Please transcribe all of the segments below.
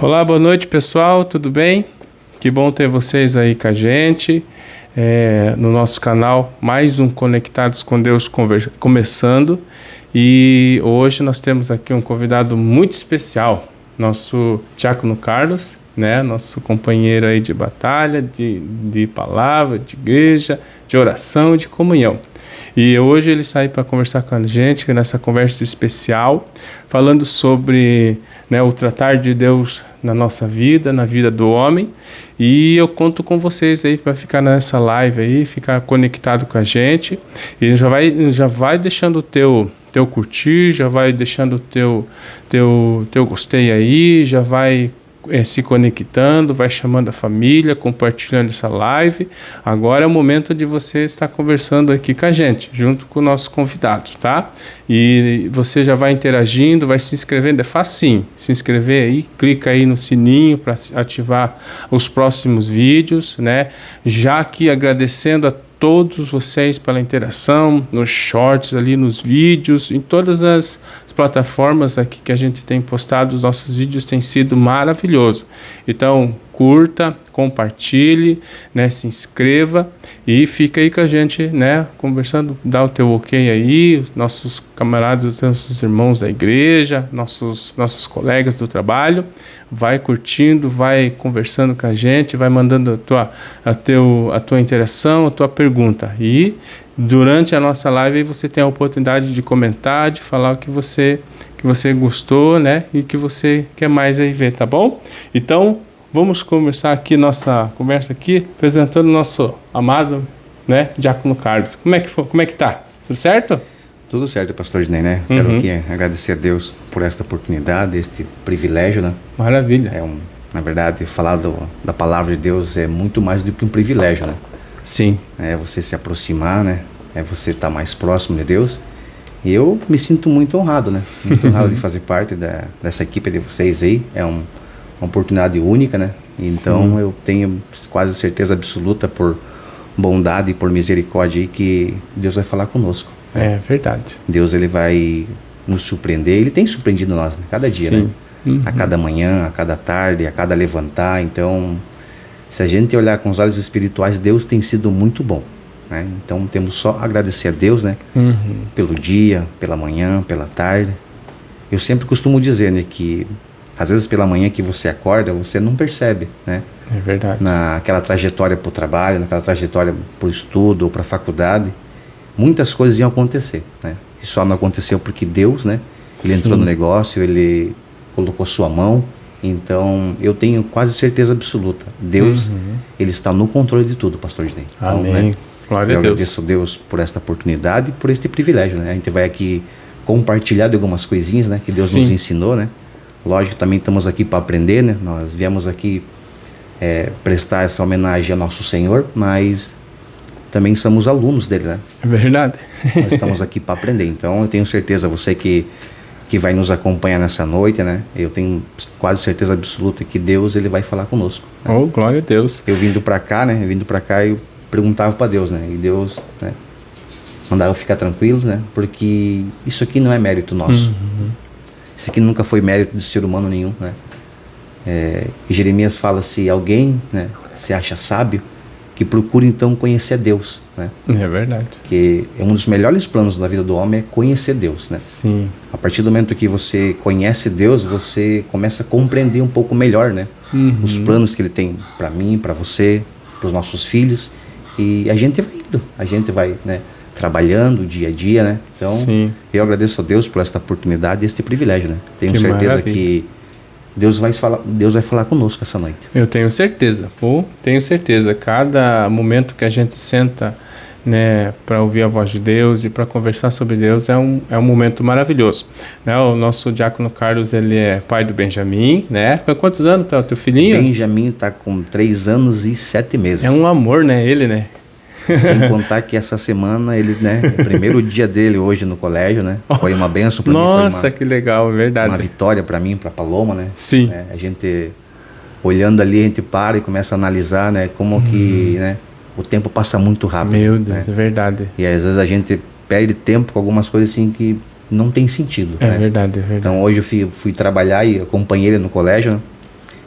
Olá, boa noite pessoal, tudo bem? Que bom ter vocês aí com a gente no nosso canal, mais um Conectados com Deus começando. E hoje nós temos aqui um convidado muito especial, nosso Diácono Carlos, né? Nosso companheiro aí de batalha, de palavra, de igreja, de oração, de comunhão. E hoje ele sai para conversar com a gente nessa conversa especial, falando sobre o tratar de Deus na nossa vida, na vida do homem. E eu conto com vocês aí para ficar nessa live aí, ficar conectado com a gente. E já vai deixando o teu curtir, já vai deixando o teu gostei aí, já vai se conectando, vai chamando a família, compartilhando essa live. Agora é o momento de você estar conversando aqui com a gente, junto com o nosso convidado, tá? E você já vai interagindo, vai se inscrevendo, é facinho, se inscrever aí, clica aí no sininho para ativar os próximos vídeos, né? Já aqui agradecendo a todos vocês pela interação, nos shorts ali, nos vídeos, em todas as plataformas aqui que a gente tem postado, os nossos vídeos têm sido maravilhosos. Então, curta, compartilhe, né, se inscreva e fica aí com a gente, né, conversando, dá o teu ok aí, os camaradas, nossos irmãos da igreja, nossos colegas do trabalho, vai curtindo, vai conversando com a gente, vai mandando a tua interação, a tua pergunta. E durante a nossa live você tem a oportunidade de comentar, de falar o que você gostou, né, e que você quer mais aí ver, tá bom? Então, vamos começar aqui nossa conversa aqui, apresentando o nosso amado, né, Diácono Carlos. Como é que tá? Tudo certo? Tudo certo, pastor Dinei, né? Quero aqui agradecer a Deus por esta oportunidade, este privilégio, né? Maravilha. Na verdade, falar da palavra de Deus é muito mais do que um privilégio, né? Sim. É você se aproximar, né? É você estar mais próximo de Deus. E eu me sinto muito honrado, né? Muito honrado de fazer parte dessa equipe de vocês aí. É uma oportunidade única, né? Então, sim, eu tenho quase certeza absoluta, por bondade e por misericórdia aí, que Deus vai falar conosco. É verdade. Deus, ele vai nos surpreender. Ele tem surpreendido nós, né? Cada dia, sim, né? A cada manhã, a cada tarde, a cada levantar. Então, se a gente olhar com os olhos espirituais, Deus tem sido muito bom, né? Então, temos só a agradecer a Deus, né? Pelo dia, pela manhã, pela tarde. Eu sempre costumo dizer, né, que às vezes pela manhã que você acorda, você não percebe, né? É verdade. Naquela trajetória para o trabalho, naquela trajetória para o estudo ou para a faculdade, muitas coisas iam acontecer, né? E só não aconteceu porque Deus, né? Ele entrou no negócio, ele colocou sua mão. Então, eu tenho quase certeza absoluta. Deus, ele está no controle de tudo, pastor Dinei. Amém. Então, né? Glória eu a Deus. agradeço a Deus por esta oportunidade e por este privilégio, né? A gente vai aqui compartilhar de algumas coisinhas, né, que Deus nos ensinou, né? Lógico, também estamos aqui para aprender, né? Nós viemos aqui prestar essa homenagem ao nosso Senhor, mas também somos alunos dele, né? É verdade. Nós estamos aqui para aprender. Então, eu tenho certeza, você que vai nos acompanhar nessa noite, né? Eu tenho quase certeza absoluta que Deus, ele vai falar conosco, né? Oh, glória a Deus. Eu vindo para cá, né? Eu perguntava para Deus, né? E Deus, né, mandava eu ficar tranquilo, né? Porque isso aqui não é mérito nosso. Isso aqui nunca foi mérito de ser humano nenhum, né? E Jeremias fala: se alguém, né, se acha sábio, que procure então conhecer Deus, né? É verdade. Que um dos melhores planos da vida do homem é conhecer Deus, né? Sim. A partir do momento que você conhece Deus, você começa a compreender um pouco melhor, né? Os planos que ele tem para mim, para você, para os nossos filhos. E a gente vai indo, a gente vai, né, trabalhando dia a dia, né? Então, sim, eu agradeço a Deus por esta oportunidade e este privilégio, né? Tenho certeza maravilha. Que Deus vai falar conosco essa noite. Eu tenho certeza, tenho certeza. Cada momento que a gente senta, né, para ouvir a voz de Deus e para conversar sobre Deus é um momento maravilhoso, né? O nosso Diácono Carlos, ele é pai do Benjamin, né? Com quantos anos tá o teu filhinho? Benjamin tá com 3 anos e 7 meses. É um amor, né, ele, né? Sem contar que essa semana ele, né, o primeiro dia dele hoje no colégio, né? Foi uma benção para mim. Nossa, que legal, é verdade. Uma vitória para mim, para Paloma, né? Sim. A gente olhando ali, a gente para e começa a analisar, né, como que, né, o tempo passa muito rápido. Meu Deus, né? É verdade. E às vezes a gente perde tempo com algumas coisas assim que não tem sentido. É né? verdade, é verdade. Então hoje eu fui trabalhar e acompanhei ele no colégio, né?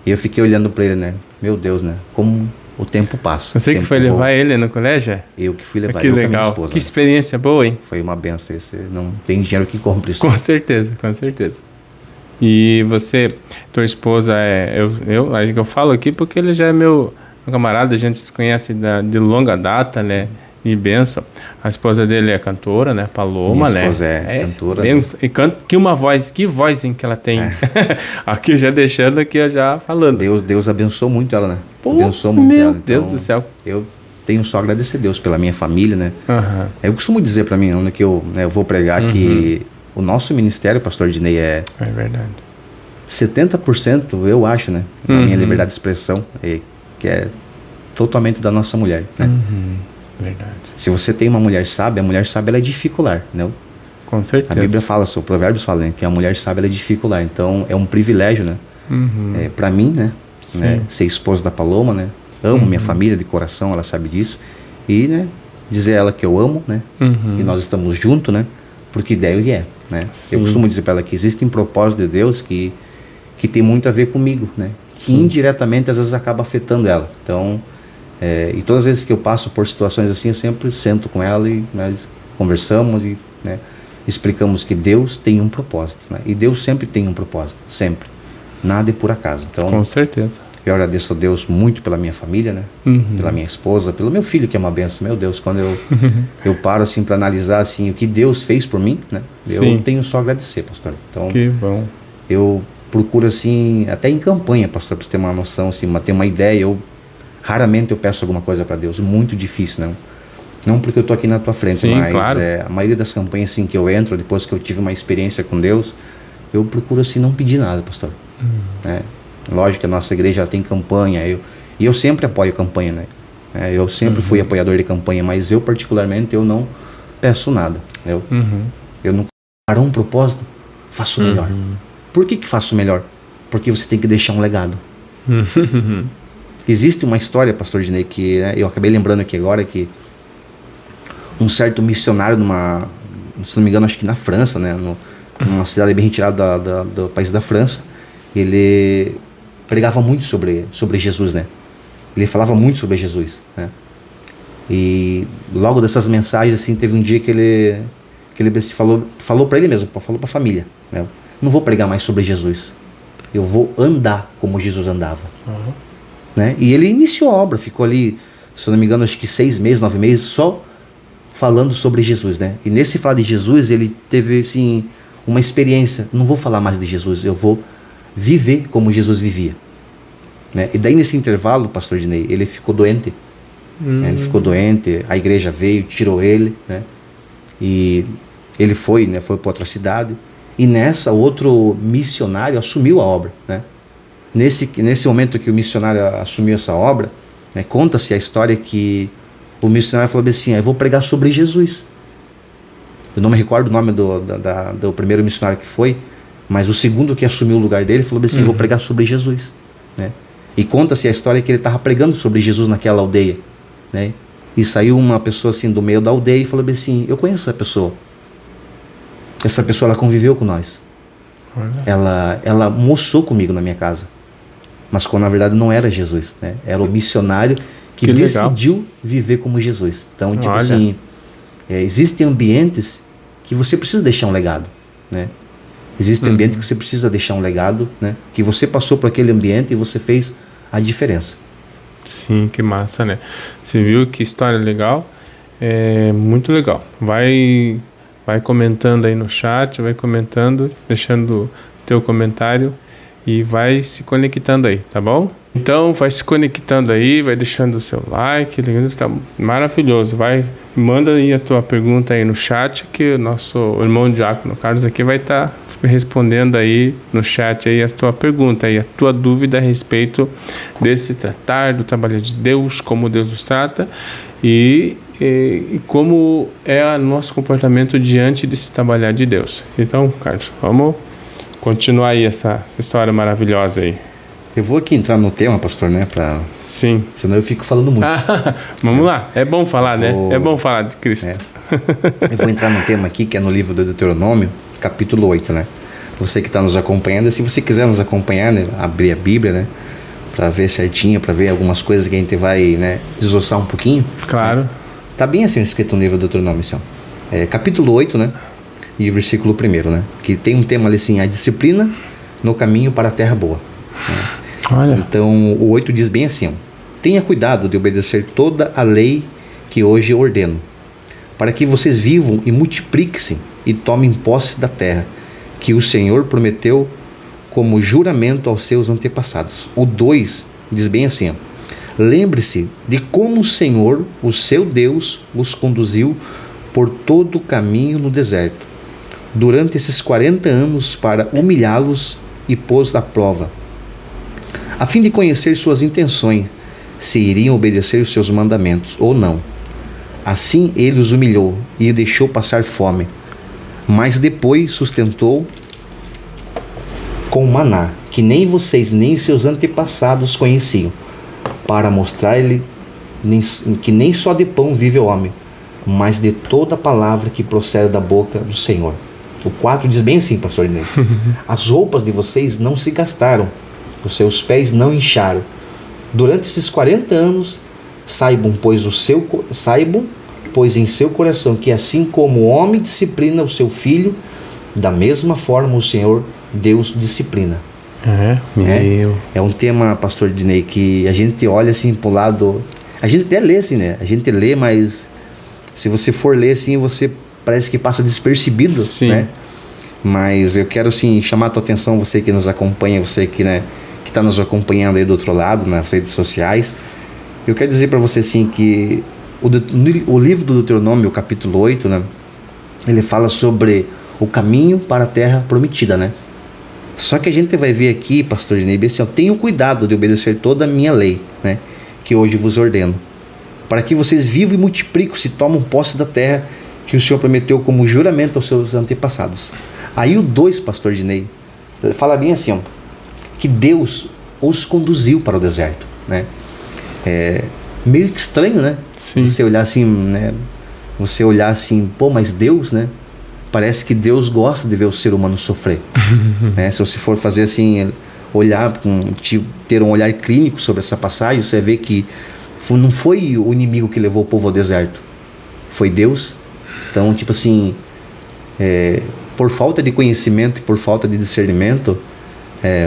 E eu fiquei olhando para ele, né? Meu Deus, né? Como o tempo passa. Você que foi levar ele no colégio? Eu que fui levar que ele. Legal. Com a minha esposa, que experiência boa, hein? Foi uma benção. Você não tem dinheiro que compre isso. Com certeza, com certeza. E você, tua esposa eu falo aqui porque ele já é meu camarada, a gente se conhece de longa data, né? E benção. A esposa dele é cantora, né? Paloma, Minha né? esposa é cantora. Benção. E canta que voz em que ela tem. Aqui já deixando aqui, eu já falando. Deus abençoou muito ela, né? Pô, abençoou muito meu ela. Então, Deus do céu. Eu tenho só a agradecer a Deus pela minha família, né? Uhum. Eu costumo dizer para mim, onde que eu vou pregar, que o nosso ministério, pastor Dinei, é verdade. 70%, eu acho, né? Na minha liberdade de expressão, que é totalmente da nossa mulher, né? Verdade. Se você tem uma mulher sábia, a mulher sábia ela edifica o lar, né? Com certeza. A Bíblia fala, o Provérbios fala, né, que a mulher sábia ela edifica o lar. Então é um privilégio, né? Para mim, né? Ser esposo da Paloma, né? Amo minha família de coração, ela sabe disso. E, né? Dizer a ela que eu amo, né? E nós estamos juntos, né? Porque ideia é, né? Sim. Eu costumo dizer para ela que existem propósitos de Deus que tem muito a ver comigo, né? Que indiretamente às vezes acaba afetando ela. Então, e todas as vezes que eu passo por situações assim, eu sempre sento com ela e nós conversamos e, né, explicamos que Deus tem um propósito, né? E Deus sempre tem um propósito, sempre. Nada é por acaso. Então, com certeza. Eu agradeço a Deus muito pela minha família, né? Pela minha esposa, pelo meu filho, que é uma benção. Meu Deus, quando eu paro assim para analisar assim o que Deus fez por mim, né? Eu tenho só a agradecer, pastor. Então, que bom. Eu procuro assim, até em campanha, pastor, para você ter uma noção, assim, ter uma ideia. Raramente eu peço alguma coisa para Deus, muito difícil, não. Não porque eu tô aqui na tua frente, mas claro. A maioria das campanhas assim que eu entro, depois que eu tive uma experiência com Deus, eu procuro assim não pedir nada, pastor. Lógico que a nossa igreja tem campanha, e eu sempre apoio campanha, né? Eu sempre fui apoiador de campanha, mas eu particularmente eu não peço nada. Eu não para um propósito, faço melhor. Por que faço melhor? Porque você tem que deixar um legado. Existe uma história, pastor Dinei, que eu acabei lembrando aqui agora, que um certo missionário se não me engano, acho que na França, né, numa cidade bem retirada do país da França, ele pregava muito sobre Jesus, né? Ele falava muito sobre Jesus, né? E logo dessas mensagens, assim, teve um dia que ele falou para ele mesmo, falou para a família, né? Não vou pregar mais sobre Jesus, eu vou andar como Jesus andava. Né? E ele iniciou a obra, ficou ali, se eu não me engano, acho que 6 meses, 9 meses, só falando sobre Jesus, né? E nesse falar de Jesus, ele teve, assim, uma experiência. Não vou falar mais de Jesus, eu vou viver como Jesus vivia, né? E daí nesse intervalo, pastor Dinei, ele ficou doente. Né? Ele ficou doente, a igreja veio, tirou ele, né? E ele foi para outra cidade. E nessa, outro missionário assumiu a obra, né? Nesse momento que o missionário assumiu essa obra, né, conta-se a história que o missionário falou assim, eu vou pregar sobre Jesus. Eu não me recordo o nome do primeiro missionário que foi, mas o segundo que assumiu o lugar dele falou assim, eu vou pregar sobre Jesus. Né? E conta-se a história que ele estava pregando sobre Jesus naquela aldeia. Né? E saiu uma pessoa assim do meio da aldeia e falou assim, eu conheço essa pessoa. Essa pessoa, ela conviveu com nós. Ela almoçou comigo na minha casa. Mas quando na verdade não era Jesus, né? Era o missionário que decidiu viver como Jesus. Então, tipo assim, existem ambientes que você precisa deixar um legado, né? Existe ambiente que você precisa deixar um legado, né? Que você passou por aquele ambiente e você fez a diferença. Sim, que massa, né? Você viu que história legal? É muito legal. Vai comentando aí no chat, vai comentando, deixando teu comentário e vai se conectando aí, tá bom? Então vai se conectando aí, vai deixando o seu like, tá maravilhoso. Manda aí a tua pergunta aí no chat, que o nosso irmão Diácono Carlos aqui vai estar respondendo aí no chat aí a tua pergunta aí, a tua dúvida a respeito desse tratar do trabalho de Deus, como Deus nos trata e como é o nosso comportamento diante desse trabalhar de Deus. Então, Carlos, vamos continuar aí essa história maravilhosa aí. Eu vou aqui entrar no tema, pastor, né? Sim. Senão eu fico falando muito. Vamos lá. É bom falar, né? É bom falar de Cristo. Eu vou entrar num tema aqui que é no livro do Deuteronômio, capítulo 8, né? Você que está nos acompanhando, se você quiser nos acompanhar, né? Abrir a Bíblia, né? para ver certinho, para ver algumas coisas que a gente vai, né, desossar um pouquinho. Claro. Tá bem assim escrito no livro do Deuteronômio, assim, capítulo 8, né, e o versículo 1, né, que tem um tema ali assim, a disciplina no caminho para a terra boa. Né? Olha. Então o 8 diz bem assim, ó, tenha cuidado de obedecer toda a lei que hoje eu ordeno, para que vocês vivam e multipliquem-se e tomem posse da terra, que o Senhor prometeu como juramento aos seus antepassados. O 2 diz bem assim, ó, lembre-se de como o Senhor, o seu Deus, os conduziu por todo o caminho no deserto, durante esses 40 anos para humilhá-los e pôs à prova, a fim de conhecer suas intenções, se iriam obedecer os seus mandamentos ou não. Assim ele os humilhou e deixou passar fome, mas depois sustentou com maná, que nem vocês nem seus antepassados conheciam, para mostrar-lhe que nem só de pão vive o homem, mas de toda palavra que procede da boca do Senhor. O 4 diz bem assim, pastor Inês, as roupas de vocês não se gastaram, os seus pés não incharam. Durante esses 40 anos, saibam, pois em seu coração que assim como o homem disciplina o seu filho, da mesma forma o Senhor Deus disciplina. É um tema, pastor Dinei, que a gente olha assim pro lado, a gente até lê assim, né? A gente lê, mas se você for ler assim, você parece que passa despercebido, sim, né? Mas eu quero assim chamar a tua atenção, você que nos acompanha, você que, né, que está nos acompanhando aí do outro lado, nas redes sociais. Eu quero dizer para você assim que o livro do Deuteronômio, o capítulo 8, né, ele fala sobre o caminho para a terra prometida, né? Só que a gente vai ver aqui, pastor Dinei, assim, tenham cuidado de obedecer toda a minha lei, né, que hoje vos ordeno, para que vocês vivam e multipliquem, se tomam posse da terra que o Senhor prometeu como juramento aos seus antepassados. Aí o 2, pastor Dinei, fala bem assim, ó, que Deus os conduziu para o deserto, né? Meio que estranho, né? Sim. Você olhar assim, né? Você olhar assim, pô, mas Deus, né? Parece que Deus gosta de ver o ser humano sofrer. Né? Se você for fazer assim, olhar, ter um olhar clínico sobre essa passagem, você vê que não foi o inimigo que levou o povo ao deserto, foi Deus. Então, tipo assim, por falta de conhecimento e por falta de discernimento,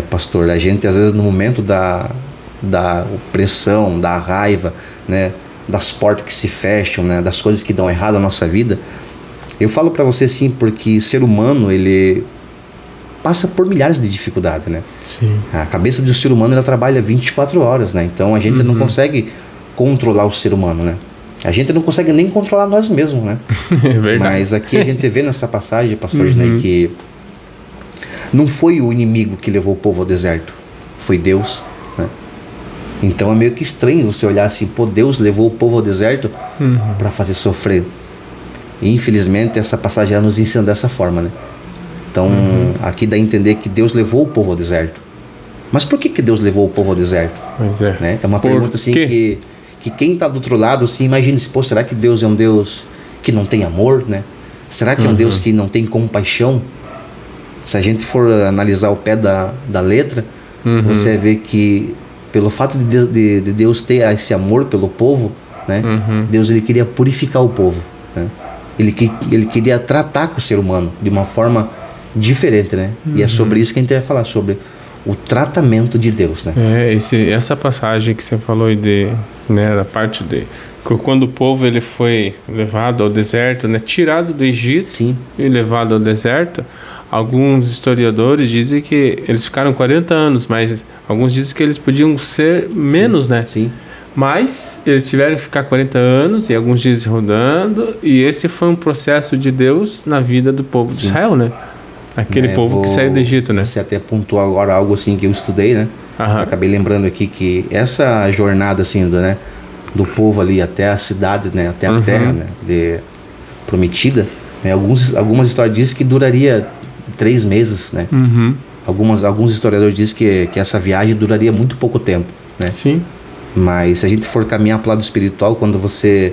pastor, a gente às vezes no momento da opressão, da raiva, né, das portas que se fecham, né, das coisas que dão errado na nossa vida, eu falo para você sim, porque ser humano, ele passa por milhares de dificuldades, né? Sim. A cabeça do ser humano, ela trabalha 24 horas, né? Então a gente não consegue controlar o ser humano, né? A gente não consegue nem controlar nós mesmos, né? É verdade. Mas aqui a gente vê nessa passagem, pastor Dinei, que não foi o inimigo que levou o povo ao deserto, foi Deus, né? Então é meio que estranho você olhar assim, pô, Deus levou o povo ao deserto para fazer sofrer. E infelizmente essa passagem nos ensina dessa forma, né? Então aqui dá a entender que Deus levou o povo ao deserto. Mas por que Deus levou o povo ao deserto? Pois Né? É uma pergunta assim que quem está do outro lado assim, imagina-se, pô, será que Deus é um Deus que não tem amor, né? Será que é um Deus que não tem compaixão? Se a gente for analisar o pé da letra, você vê que pelo fato de Deus ter esse amor pelo povo, né? Deus, ele queria purificar o povo, né? Ele queria tratar com o ser humano de uma forma diferente, né? E é sobre isso que a gente vai falar, sobre o tratamento de Deus, né? Essa passagem que você falou né, da parte de quando o povo ele foi levado ao deserto, né, tirado do Egito, sim, e levado ao deserto, alguns historiadores dizem que eles ficaram 40 anos, mas alguns dizem que eles podiam ser menos, né? Sim. Mas eles tiveram que ficar 40 anos, e alguns dizem rodando, e esse foi um processo de Deus na vida do povo de Israel, né? Aquele povo que saiu do Egito, né? Você até pontuou agora algo assim que eu estudei, né? Acabei lembrando aqui que essa jornada assim, né, do povo ali até a cidade, né, até a terra, né, prometida, né, algumas histórias dizem que duraria 3 meses, né? Alguns historiadores dizem que essa viagem duraria muito pouco tempo, né? Sim. Mas se a gente for caminhar para o lado espiritual, quando você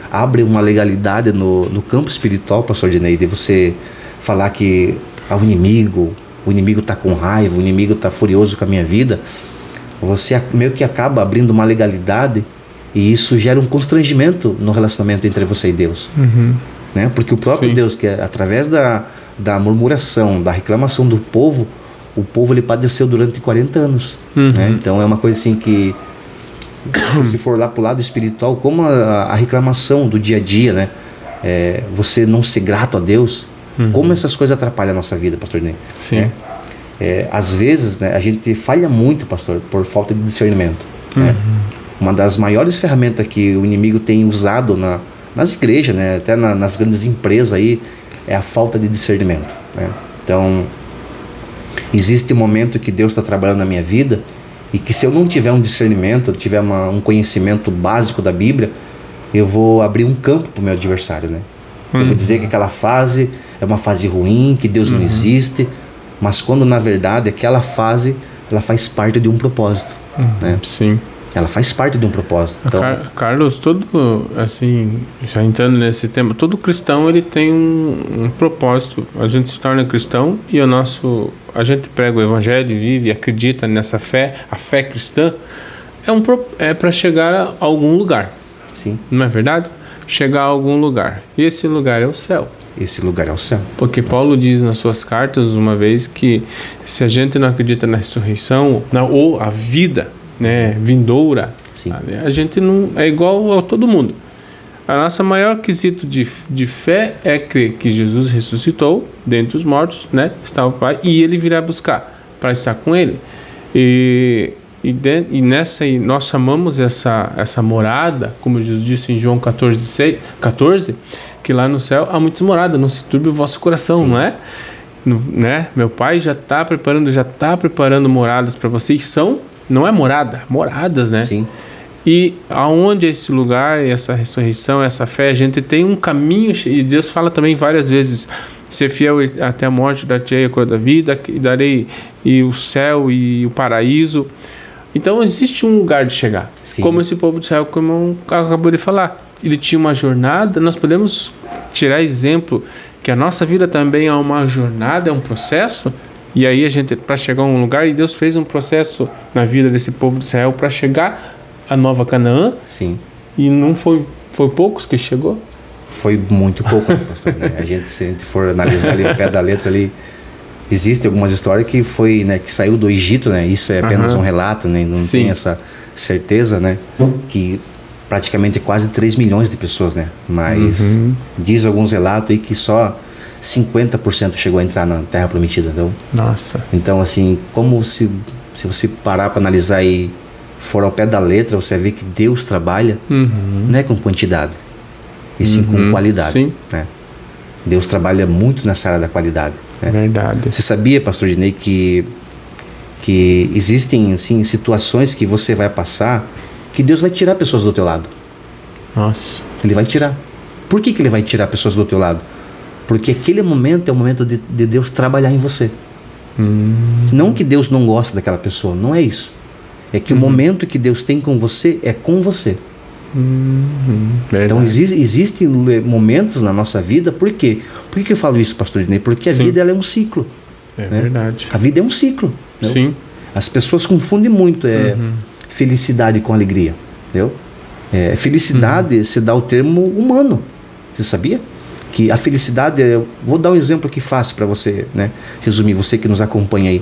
abre uma legalidade no campo espiritual, pastor Dinei, de você falar que o inimigo está com raiva, o inimigo está furioso com a minha vida, você meio que acaba abrindo uma legalidade e isso gera um constrangimento no relacionamento entre você e Deus. Né? Porque o próprio Sim. Deus, que é através da murmuração, da reclamação do povo, o povo ele padeceu durante 40 anos. Né? Então é uma coisa assim que, se for lá para o lado espiritual, como a reclamação do dia a dia, né? Você não ser grato a Deus, como essas coisas atrapalham a nossa vida, pastor Ney. Sim. Né? Às vezes, né, a gente falha muito, pastor, por falta de discernimento. Né? Uma das maiores ferramentas que o inimigo tem usado nas igrejas, né, até nas grandes empresas aí, é a falta de discernimento. Né? Então, existe um momento que Deus está trabalhando na minha vida e que se eu não tiver um discernimento, tiver um conhecimento básico da Bíblia, eu vou abrir um campo para o meu adversário. Né? Eu vou dizer que aquela fase é uma fase ruim, que Deus não existe, mas quando na verdade aquela fase ela faz parte de um propósito. Né? Sim. Ela faz parte de um propósito. Então, Carlos, todo, assim, já entrando nesse tema, todo cristão ele tem um propósito. A gente se torna cristão e a gente prega o evangelho, vive e acredita nessa fé. A fé cristã é para chegar a algum lugar. Sim. Não é verdade? Chegar a algum lugar. E esse lugar é o céu. Esse lugar é o céu. Porque Paulo diz nas suas cartas uma vez que se a gente não acredita na ressurreição ou a vida, né, vindoura, Sim. A gente não é igual a todo mundo. A nossa maior quesito de fé é crer que Jesus ressuscitou dentre os mortos, né, está o Pai, e ele virá buscar para estar com ele. E nós chamamos essa morada, como Jesus disse em João 14, que lá no céu há muitas moradas, não se turbe o vosso coração. Sim. Não é? Né? Meu Pai já está preparando moradas para vocês. Não é moradas, né? Sim. E aonde é esse lugar, essa ressurreição, essa fé, a gente tem um caminho, e Deus fala também várias vezes, ser fiel até a morte, dar-te-ei a coroa da vida, e darei e o céu e o paraíso. Então existe um lugar de chegar. Sim. Como esse povo de Israel, como acabou de falar, ele tinha uma jornada. Nós podemos tirar exemplo que a nossa vida também é uma jornada, é um processo. E aí a gente, para chegar a um lugar, e Deus fez um processo na vida desse povo de Israel para chegar a Nova Canaã. Sim. E não foi poucos que chegou? Foi muito pouco, pastor, né? Se a gente for analisar ali o pé da letra ali, existem algumas histórias que foi, né, que saiu do Egito, né? Isso é apenas um relato, né? Não Sim. tem essa certeza, né? Que praticamente quase 3 milhões de pessoas, né? Mas diz alguns relatos aí que só 50% chegou a entrar na Terra Prometida, então. Nossa. Então, assim, como se você parar para analisar e for ao pé da letra, você vai ver que Deus trabalha não é com quantidade, e sim com qualidade. Sim. Né? Deus trabalha muito nessa área da qualidade. Né? Verdade. Você sabia, pastor Dinei, que existem assim, situações que você vai passar que Deus vai tirar pessoas do teu lado? Nossa. Ele vai tirar. Por que ele vai tirar pessoas do teu lado? Porque aquele momento é o momento de Deus trabalhar em você. Não que Deus não gosta daquela pessoa, não é isso. É que o momento que Deus tem com você é com você. Então existem momentos na nossa vida. Por quê? Por que eu falo isso, pastor Dinei? Porque a vida ela é um ciclo. É verdade. A vida é um ciclo. Entendeu? Sim. As pessoas confundem muito felicidade com alegria. Entendeu? Felicidade se dá o termo humano. Você sabia? Que a felicidade vou dar um exemplo aqui fácil para você, né? Resumir, você que nos acompanha aí.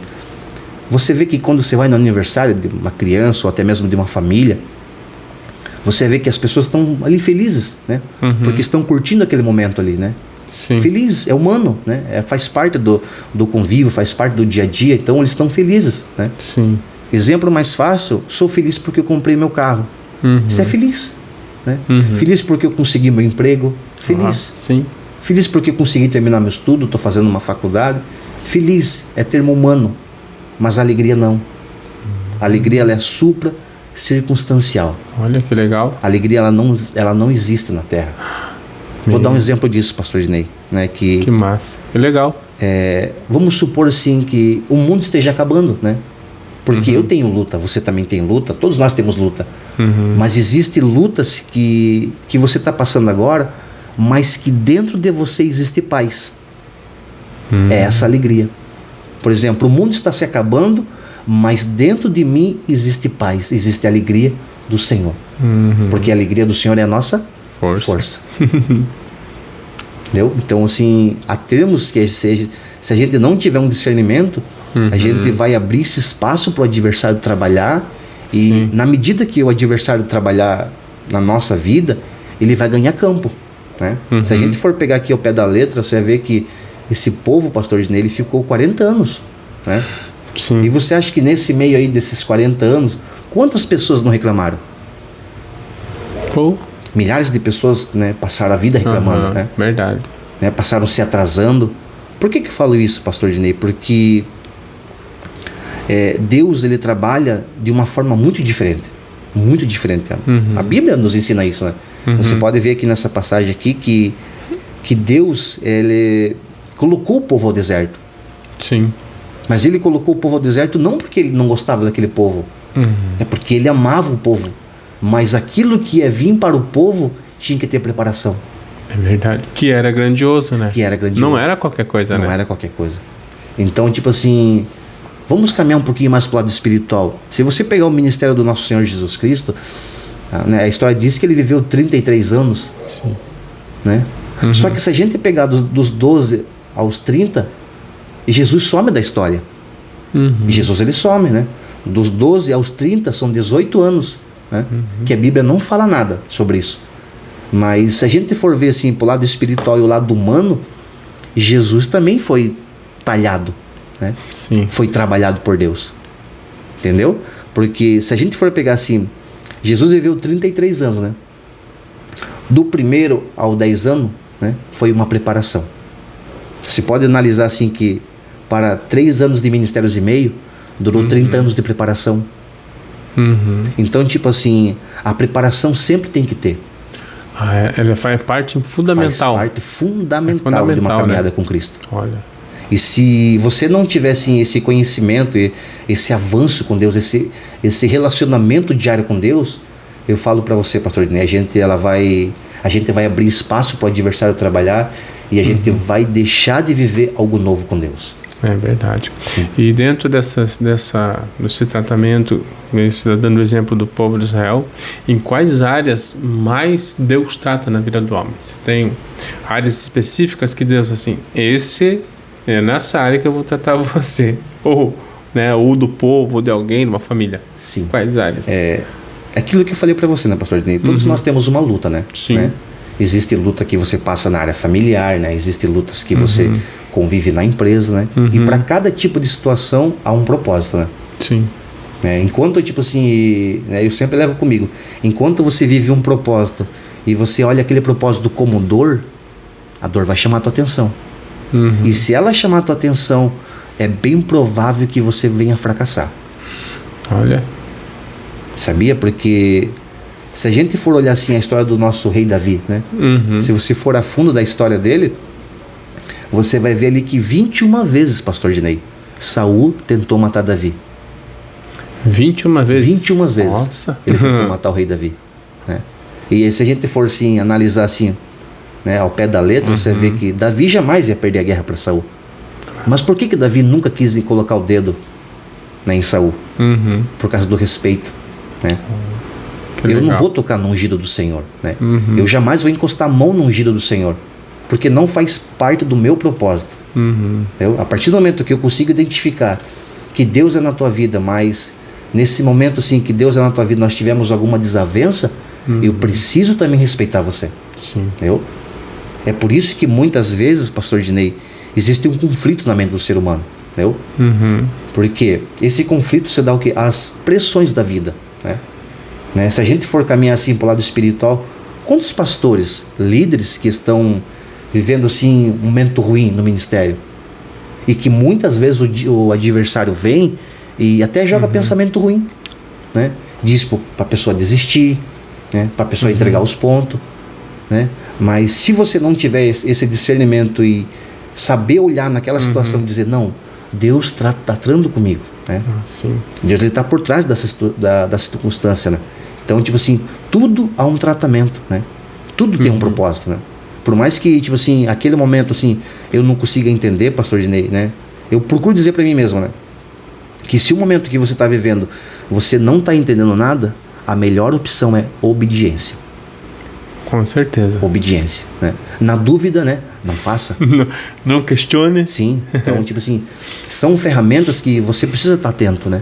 Você vê que quando você vai no aniversário de uma criança ou até mesmo de uma família, você vê que as pessoas estão ali felizes, né? Porque estão curtindo aquele momento ali, né? Sim. Feliz, é humano, né? Faz parte do convívio, faz parte do dia a dia, então eles estão felizes, né? Sim. Exemplo mais fácil, sou feliz porque eu comprei meu carro. Você é feliz, né? Feliz porque eu consegui meu emprego, feliz. Sim. Feliz porque eu consegui terminar meu estudo, estou fazendo uma faculdade. Feliz é termo humano, mas a alegria não. A alegria ela é supra circunstancial. Olha que legal. A alegria ela não existe na Terra. Vou dar um exemplo disso, pastor Dinei, né? Que massa. Que legal. Vamos supor assim que o mundo esteja acabando, né? Porque eu tenho luta, você também tem luta, todos nós temos luta. Mas existem lutas que você está passando agora, mas que dentro de você existe paz. É essa alegria. Por exemplo, o mundo está se acabando, mas dentro de mim existe paz, existe alegria do Senhor. Porque a alegria do Senhor é a nossa força. Entendeu? Então, assim, a termos que se a gente não tiver um discernimento, a gente vai abrir esse espaço para o adversário trabalhar. E na medida que o adversário trabalhar na nossa vida, ele vai ganhar campo, né? Se a gente for pegar aqui ao pé da letra, você vai ver que esse povo, pastor Ednei, ele ficou 40 anos, né? E você acha que nesse meio aí desses 40 anos, quantas pessoas não reclamaram? Milhares de pessoas, né, passaram a vida reclamando, né? Verdade. Né, passaram se atrasando. Por que eu falo isso, pastor Ednei? Porque Deus, ele trabalha de uma forma muito diferente. Muito diferente. A Bíblia nos ensina isso, né? Você pode ver aqui nessa passagem aqui que Deus, ele colocou o povo ao deserto. Sim. Mas ele colocou o povo ao deserto não porque ele não gostava daquele povo. É porque ele amava o povo. Mas aquilo que ia vir para o povo tinha que ter preparação. É verdade. Que era grandioso, né? Que era grandioso. Não era qualquer coisa, né? Não era qualquer coisa. Então, tipo assim, vamos caminhar um pouquinho mais para o lado espiritual. Se você pegar o ministério do nosso Senhor Jesus Cristo, né, a história diz que ele viveu 33 anos. Sim. Né? Só que se a gente pegar dos 12 aos 30, Jesus some da história. Jesus, ele some, né? Dos 12 aos 30 são 18 anos, né? Que a Bíblia não fala nada sobre isso. Mas se a gente for ver assim pro lado espiritual e o lado humano, Jesus também foi talhado, né? Sim. Foi trabalhado por Deus. Entendeu? Porque se a gente for pegar assim, Jesus viveu 33 anos, né? Do primeiro ao 10 anos, né, foi uma preparação. Se pode analisar assim que para 3 anos de ministérios e meio, durou 30 anos de preparação. Então, tipo assim, a preparação sempre tem que ter. Ela faz parte fundamental. Faz parte fundamental de uma caminhada, né, com Cristo. Olha. E se você não tivesse esse conhecimento, esse avanço com Deus, esse relacionamento diário com Deus, eu falo para você, pastor Ednei, a gente vai abrir espaço para o adversário trabalhar e a gente vai deixar de viver algo novo com Deus. É verdade. Sim. E dentro desse tratamento, você está dando o exemplo do povo de Israel, em quais áreas mais Deus trata na vida do homem? Você tem áreas específicas que Deus, assim, é nessa área que eu vou tratar você, ou do povo, ou de alguém, de uma família. Sim. Quais áreas? Aquilo que eu falei para você, né, pastor Ednei? Todos nós temos uma luta, né? Sim. Né? Existe luta que você passa na área familiar, né? Existe lutas que você convive na empresa, né? E para cada tipo de situação há um propósito, né? Sim. Enquanto, tipo assim, né, eu sempre levo comigo, enquanto você vive um propósito e você olha aquele propósito como dor, a dor vai chamar a tua atenção. E se ela chamar a tua atenção, é bem provável que você venha fracassar. Olha. Sabia? Porque se a gente for olhar assim a história do nosso rei Davi, né? Se você for a fundo da história dele, você vai ver ali que 21 vezes, pastor Ednei, Saul tentou matar Davi. 21 vezes? 21 vezes. Nossa. Ele tentou matar o rei Davi, né? E se a gente for assim, analisar assim, né, ao pé da letra, você vê que Davi jamais ia perder a guerra para Saul. Mas por que Davi nunca quis colocar o dedo, né, em Saul? Por causa do respeito, né? Eu não vou tocar no ungido do Senhor, né? Eu jamais vou encostar a mão no ungido do Senhor, porque não faz parte do meu propósito. A partir do momento que eu consigo identificar que Deus é na tua vida, mas nesse momento assim que Deus é na tua vida, nós tivemos alguma desavença, eu preciso também respeitar você. Sim. Entendeu? É por isso que muitas vezes, pastor Ednei, existe um conflito na mente do ser humano. Entendeu? Porque esse conflito se dá o quê? As pressões da vida, né? Se a gente for caminhar assim para o lado espiritual, quantos pastores, líderes que estão vivendo assim um momento ruim no ministério e que muitas vezes o adversário vem e até joga pensamento ruim, né? Diz para a pessoa desistir, né? Para a pessoa entregar os pontos, né? Mas se você não tiver esse discernimento e saber olhar naquela situação e dizer, não, Deus está tratando comigo, né? Sim. Deus está por trás da circunstância, né? Então, tipo assim, tudo há um tratamento, né? Tudo tem um propósito, né? Por mais que, tipo assim, aquele momento, assim, eu não consiga entender, pastor Ednei, né? Eu procuro dizer para mim mesmo, né? que se o momento que você está vivendo você não está entendendo nada, a melhor opção é obediência. Com certeza. Obediência, né? Na dúvida, né? Não faça. Não questione. Sim. Então, tipo assim, são ferramentas que você precisa estar atento, né?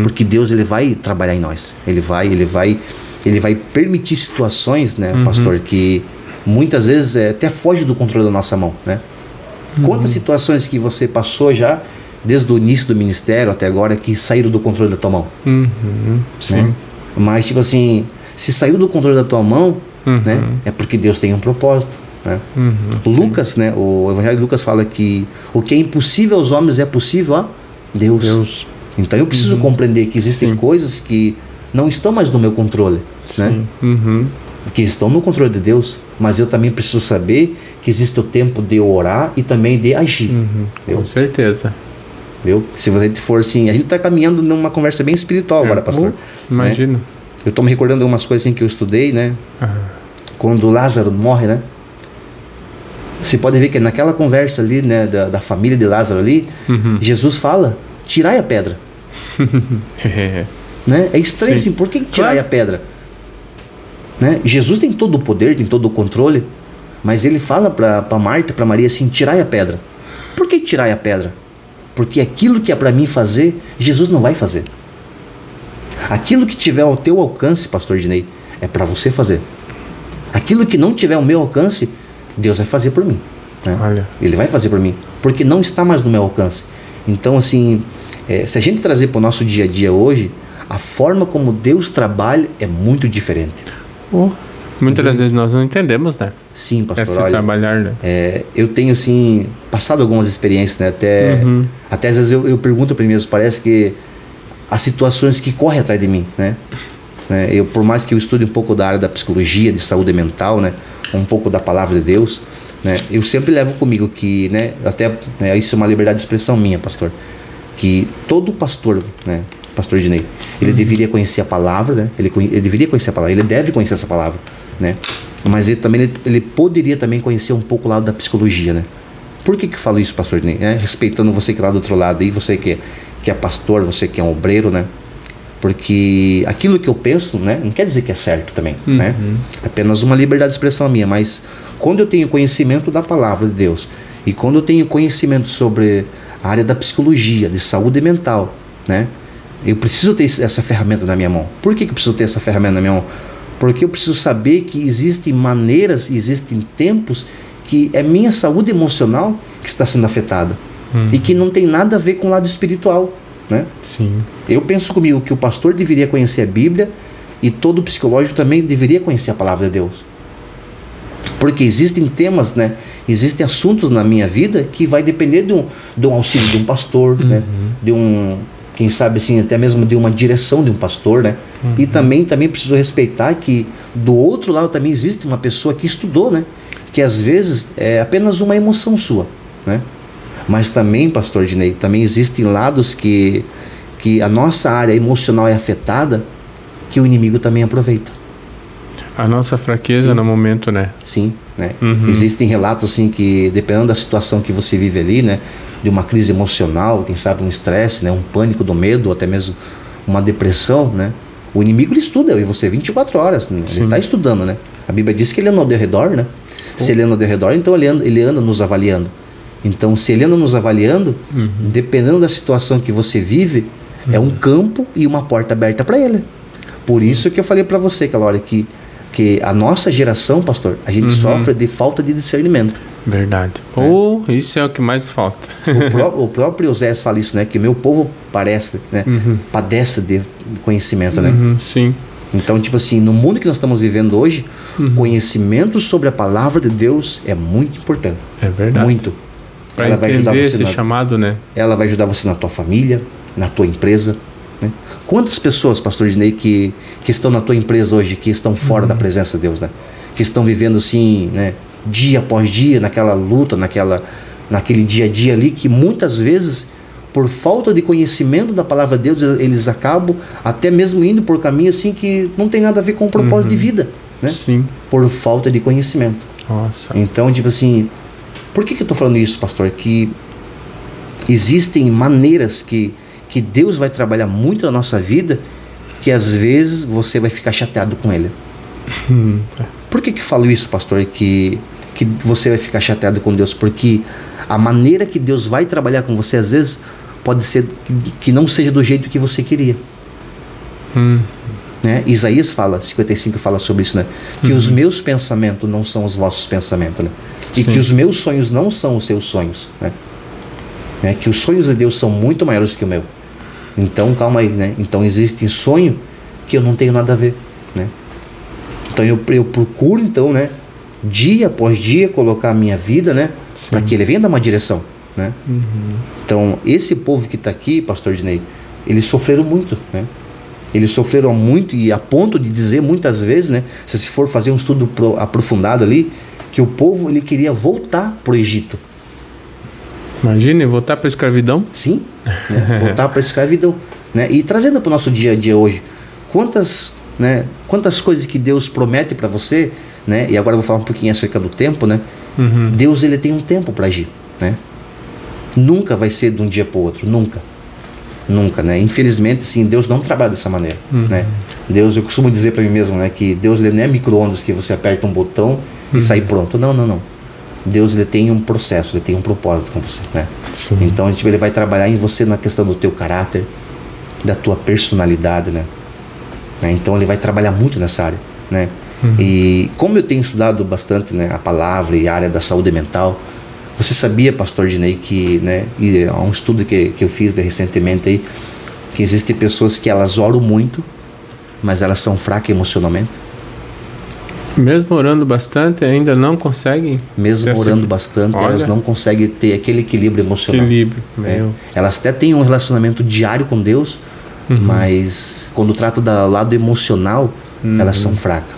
Porque Deus, ele vai trabalhar em nós. Ele vai permitir situações, né, pastor, que muitas vezes até foge do controle da nossa mão, né? Quantas situações que você passou já, desde o início do ministério até agora, que saíram do controle da tua mão? Sim. Né? Mas, tipo assim, se saiu do controle da tua mão, né, é porque Deus tem um propósito, né? Lucas, né, o Evangelho de Lucas fala que o que é impossível aos homens é possível a Deus. Então eu preciso compreender que existem coisas que não estão mais no meu controle, né? Que estão no controle de Deus, mas eu também preciso saber que existe o tempo de orar e também de agir. Com certeza. Viu? Se você for assim, a gente está caminhando numa conversa bem espiritual agora, pastor. Imagino. Né? Eu estou me recordando de algumas coisas assim que eu estudei, né? Quando Lázaro morre, né? Você pode ver que naquela conversa ali, né, da família de Lázaro ali, Jesus fala, tirai a pedra. Né? É estranho assim, por que tirai a pedra? Né? Jesus tem todo o poder, tem todo o controle, mas ele fala para Marta, para Maria assim, tirai a pedra. Por que tirai a pedra? Porque aquilo que é para mim fazer, Jesus não vai fazer. Aquilo que tiver ao teu alcance, pastor Dinei, é para você fazer. Aquilo que não tiver ao meu alcance, Deus vai fazer por mim, né? Ele vai fazer por mim, porque não está mais no meu alcance. Então, assim, se a gente trazer para o nosso dia a dia hoje, a forma como Deus trabalha é muito diferente. Muitas das vezes nós não entendemos, né? Sim, pastor. Esse trabalhar, né? Eu tenho, assim, passado algumas experiências, né? Até às vezes eu pergunto para mim mesmo, parece que as situações que correm atrás de mim, né? Por mais que eu estude um pouco da área da psicologia, de saúde mental, né? Um pouco da palavra de Deus, né? Eu sempre levo comigo que, né? Até isso é uma liberdade de expressão minha, pastor, que todo pastor, né? Pastor Dinei, ele deveria conhecer a palavra, né? Ele deveria conhecer a palavra, ele deve conhecer essa palavra, né? Mas ele poderia também conhecer um pouco o lado da psicologia, né? Por que eu falo isso, pastor Dinei? Respeitando você que está do outro lado aí, você que é pastor, você que é um obreiro, né? Porque aquilo que eu penso, né, não quer dizer que é certo também, né? É apenas uma liberdade de expressão minha, mas quando eu tenho conhecimento da palavra de Deus e quando eu tenho conhecimento sobre a área da psicologia, de saúde mental, né, eu preciso ter essa ferramenta na minha mão. Por que eu preciso ter essa ferramenta na minha mão? Porque eu preciso saber que existem maneiras, existem tempos que é minha saúde emocional que está sendo afetada e que não tem nada a ver com o lado espiritual, né? Sim. Eu penso comigo que o pastor deveria conhecer a Bíblia e todo psicológico também deveria conhecer a palavra de Deus. Porque existem temas, né? Existem assuntos na minha vida que vai depender de um auxílio de um pastor, né? De quem sabe assim, até mesmo de uma direção de um pastor, né? E também preciso respeitar que do outro lado também existe uma pessoa que estudou, né? Que às vezes é apenas uma emoção sua, né? Mas também, pastor Dinei, também existem lados que a nossa área emocional é afetada, que o inimigo também aproveita. A nossa fraqueza no momento, né? Sim, né? Existem relatos assim que, dependendo da situação que você vive ali, né? De uma crise emocional, quem sabe um estresse, né? Um pânico do medo, ou até mesmo uma depressão, né? O inimigo, ele estuda, eu e você, 24 horas, né? Ele está estudando, né? A Bíblia diz que ele anda ao redor, né? Se ele anda ao redor, então ele anda nos avaliando. Então, se ele anda nos avaliando, dependendo da situação que você vive, é um campo e uma porta aberta para ele. Por isso que eu falei para você aquela hora que a nossa geração, pastor, a gente sofre de falta de discernimento. Verdade. Isso é o que mais falta. O próprio Oséias fala isso, né? Que o meu povo padece de conhecimento, né? Sim. Então, tipo assim, no mundo que nós estamos vivendo hoje, conhecimento sobre a palavra de Deus é muito importante. É verdade. Muito. Para entender esse chamado, né? Ela vai ajudar você na tua família, na tua empresa, né? Quantas pessoas, pastor Dinei, que estão na tua empresa hoje, que estão fora da presença de Deus, né? Que estão vivendo assim, né? Dia após dia, naquela luta, naquele dia a dia ali, que muitas vezes, por falta de conhecimento da palavra de Deus, eles acabam até mesmo indo por caminho assim que não tem nada a ver com o propósito de vida, né? Sim. Por falta de conhecimento. Nossa. Então, tipo assim, por que eu estou falando isso, pastor? Que existem maneiras que que Deus vai trabalhar muito na nossa vida, que às vezes você vai ficar chateado com Ele. Por que eu falo isso, pastor? Que você vai ficar chateado com Deus? Porque a maneira que Deus vai trabalhar com você, às vezes, pode ser que não seja do jeito que você queria. Né? Isaías 55 fala sobre isso, né? Que os meus pensamentos não são os vossos pensamentos, né? E que os meus sonhos não são os seus sonhos, né? Que os sonhos de Deus são muito maiores que o meu. Então, calma aí, né? Então, existe sonho que eu não tenho nada a ver, né? Então, eu procuro, então, né? Dia após dia, colocar a minha vida, né? Para que Ele venha dar uma direção, né? Então, esse povo que está aqui, pastor Dinei, eles sofreram muito, né? Eles sofreram muito, e a ponto de dizer muitas vezes, né? Se for fazer um estudo aprofundado ali, que o povo, ele queria voltar para o Egito. Imagine, voltar para a escravidão? Sim, né? Voltar para a escravidão, né? E trazendo para o nosso dia a dia hoje, quantas coisas que Deus promete para você, né? E agora eu vou falar um pouquinho acerca do tempo, né? Deus, ele tem um tempo para agir, né? Nunca vai ser de um dia para o outro, nunca, né? Infelizmente, sim, Deus não trabalha dessa maneira, né? Deus, eu costumo dizer para mim mesmo, né? Que Deus, ele não é micro-ondas que você aperta um botão e sai pronto. Não. Deus, ele tem um processo, ele tem um propósito com você, né? Então, ele vai trabalhar em você na questão do teu caráter, da tua personalidade, né? Então, ele vai trabalhar muito nessa área, né? E como eu tenho estudado bastante, né, a palavra e a área da saúde mental, você sabia, pastor Dinei, que, né, e há um estudo que eu fiz recentemente aí, que existem pessoas que elas oram muito, mas elas são fracas emocionalmente? Mesmo orando bastante, ainda não conseguem? Mesmo orando bastante, elas não conseguem ter aquele equilíbrio emocional. Elas até têm um relacionamento diário com Deus, mas quando trata do lado emocional, elas são fracas,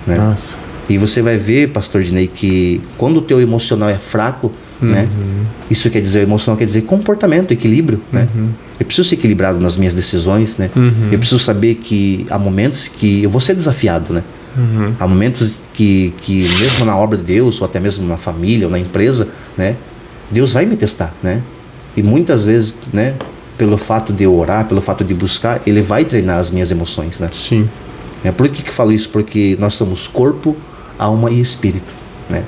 né? Nossa. E você vai ver, pastor Dinei, que quando o teu emocional é fraco, né? Isso quer dizer, emocional quer dizer comportamento, equilíbrio, né? Eu preciso ser equilibrado nas minhas decisões, né? Eu preciso saber que há momentos que eu vou ser desafiado, né? Há momentos que mesmo na obra de Deus, ou até mesmo na família, ou na empresa, né? Deus vai me testar, né? E muitas vezes, né? Pelo fato de eu orar, pelo fato de buscar, Ele vai treinar as minhas emoções, né? Sim. Por que eu falo isso? Porque nós somos corpo, alma e espírito, né?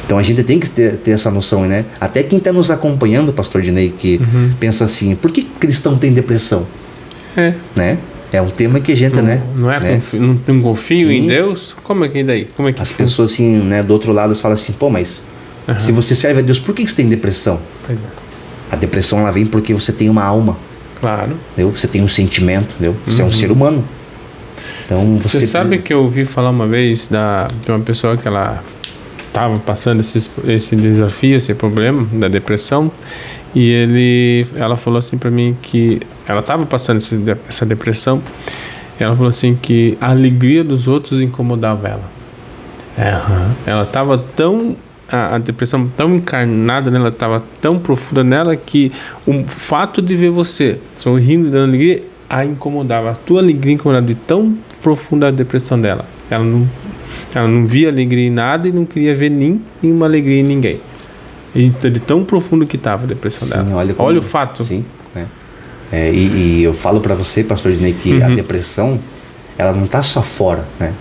Então a gente tem que ter essa noção, né? Até quem está nos acompanhando, pastor Dinei, que pensa assim, por que cristão tem depressão? Né? É um tema que a gente, não tem um confio em Deus? Como é que daí? Como é que as pessoas assim, né, do outro lado, elas falam assim, pô, mas se você serve a Deus, por que você tem depressão? Pois é. A depressão, ela vem porque você tem uma alma. Claro. Entendeu? Você tem um sentimento, entendeu? Você é um ser humano. Então, você sabe que eu ouvi falar uma vez de uma pessoa que ela estava passando esse desafio, esse problema da depressão, e ela falou assim para mim que ela estava passando essa depressão, e ela falou assim que a alegria dos outros incomodava ela. Ela estava tão... A depressão tão encarnada nela, estava tão profunda nela, que o fato de ver você sorrindo, dando alegria, a incomodava. A tua alegria incomodava, de tão profunda a depressão dela. Ela não via alegria em nada e não queria ver nenhuma alegria em ninguém. De tão profundo que estava a depressão dela. Olha o fato. Sim, né? E eu falo para você, pastor Dinei, que a depressão, ela não está só fora, né?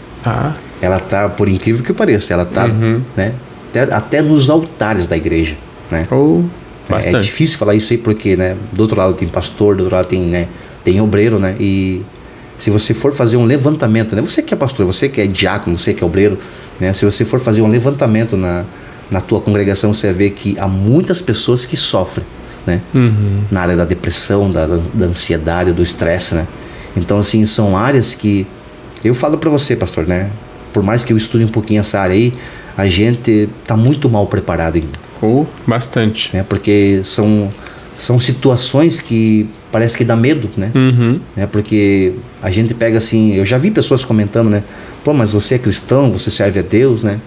Ela está, por incrível que pareça, ela está, né? Até nos altares da igreja, né? É difícil falar isso aí porque, né, do outro lado tem pastor, do outro lado tem, né, tem obreiro, né? E se você for fazer um levantamento, né? Você que é pastor, você que é diácono, você que é obreiro, né? Se você for fazer um levantamento na tua congregação, você vai ver que há muitas pessoas que sofrem, né? Na área da depressão, da ansiedade, do estresse, né? Então, assim, são áreas que eu falo para você, pastor, né? Por mais que eu estude um pouquinho essa área aí, a gente está muito mal preparado ainda. Bastante. Né? Porque são situações que parece que dá medo, né? Né? Porque a gente pega assim, eu já vi pessoas comentando, né? Pô, mas você é cristão, você serve a Deus, né?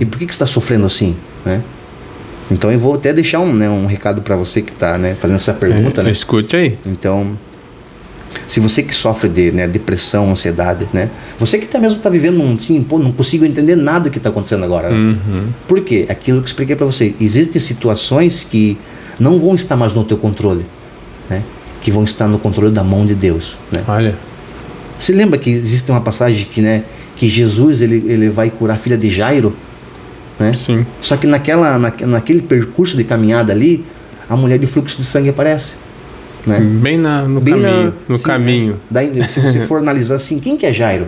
E por que você está sofrendo assim, né? Então eu vou até deixar um recado para você que está, né, fazendo essa pergunta, né? Escute aí. Então, se você que sofre de, né, depressão, ansiedade, né? Você que até mesmo está vivendo assim, pô, não consigo entender nada que está acontecendo agora. Né? Por quê? Aquilo que eu expliquei para você. Existem situações que não vão estar mais no teu controle. né, que vão estar no controle da mão de Deus, né? Olha. Você lembra que existe uma passagem que, né, que Jesus ele vai curar a filha de Jairo, né? Sim. Só que naquele percurso de caminhada ali, a mulher de fluxo de sangue aparece, né? Bem no caminho. No caminho. Daí, se você for analisar assim, quem que é Jairo?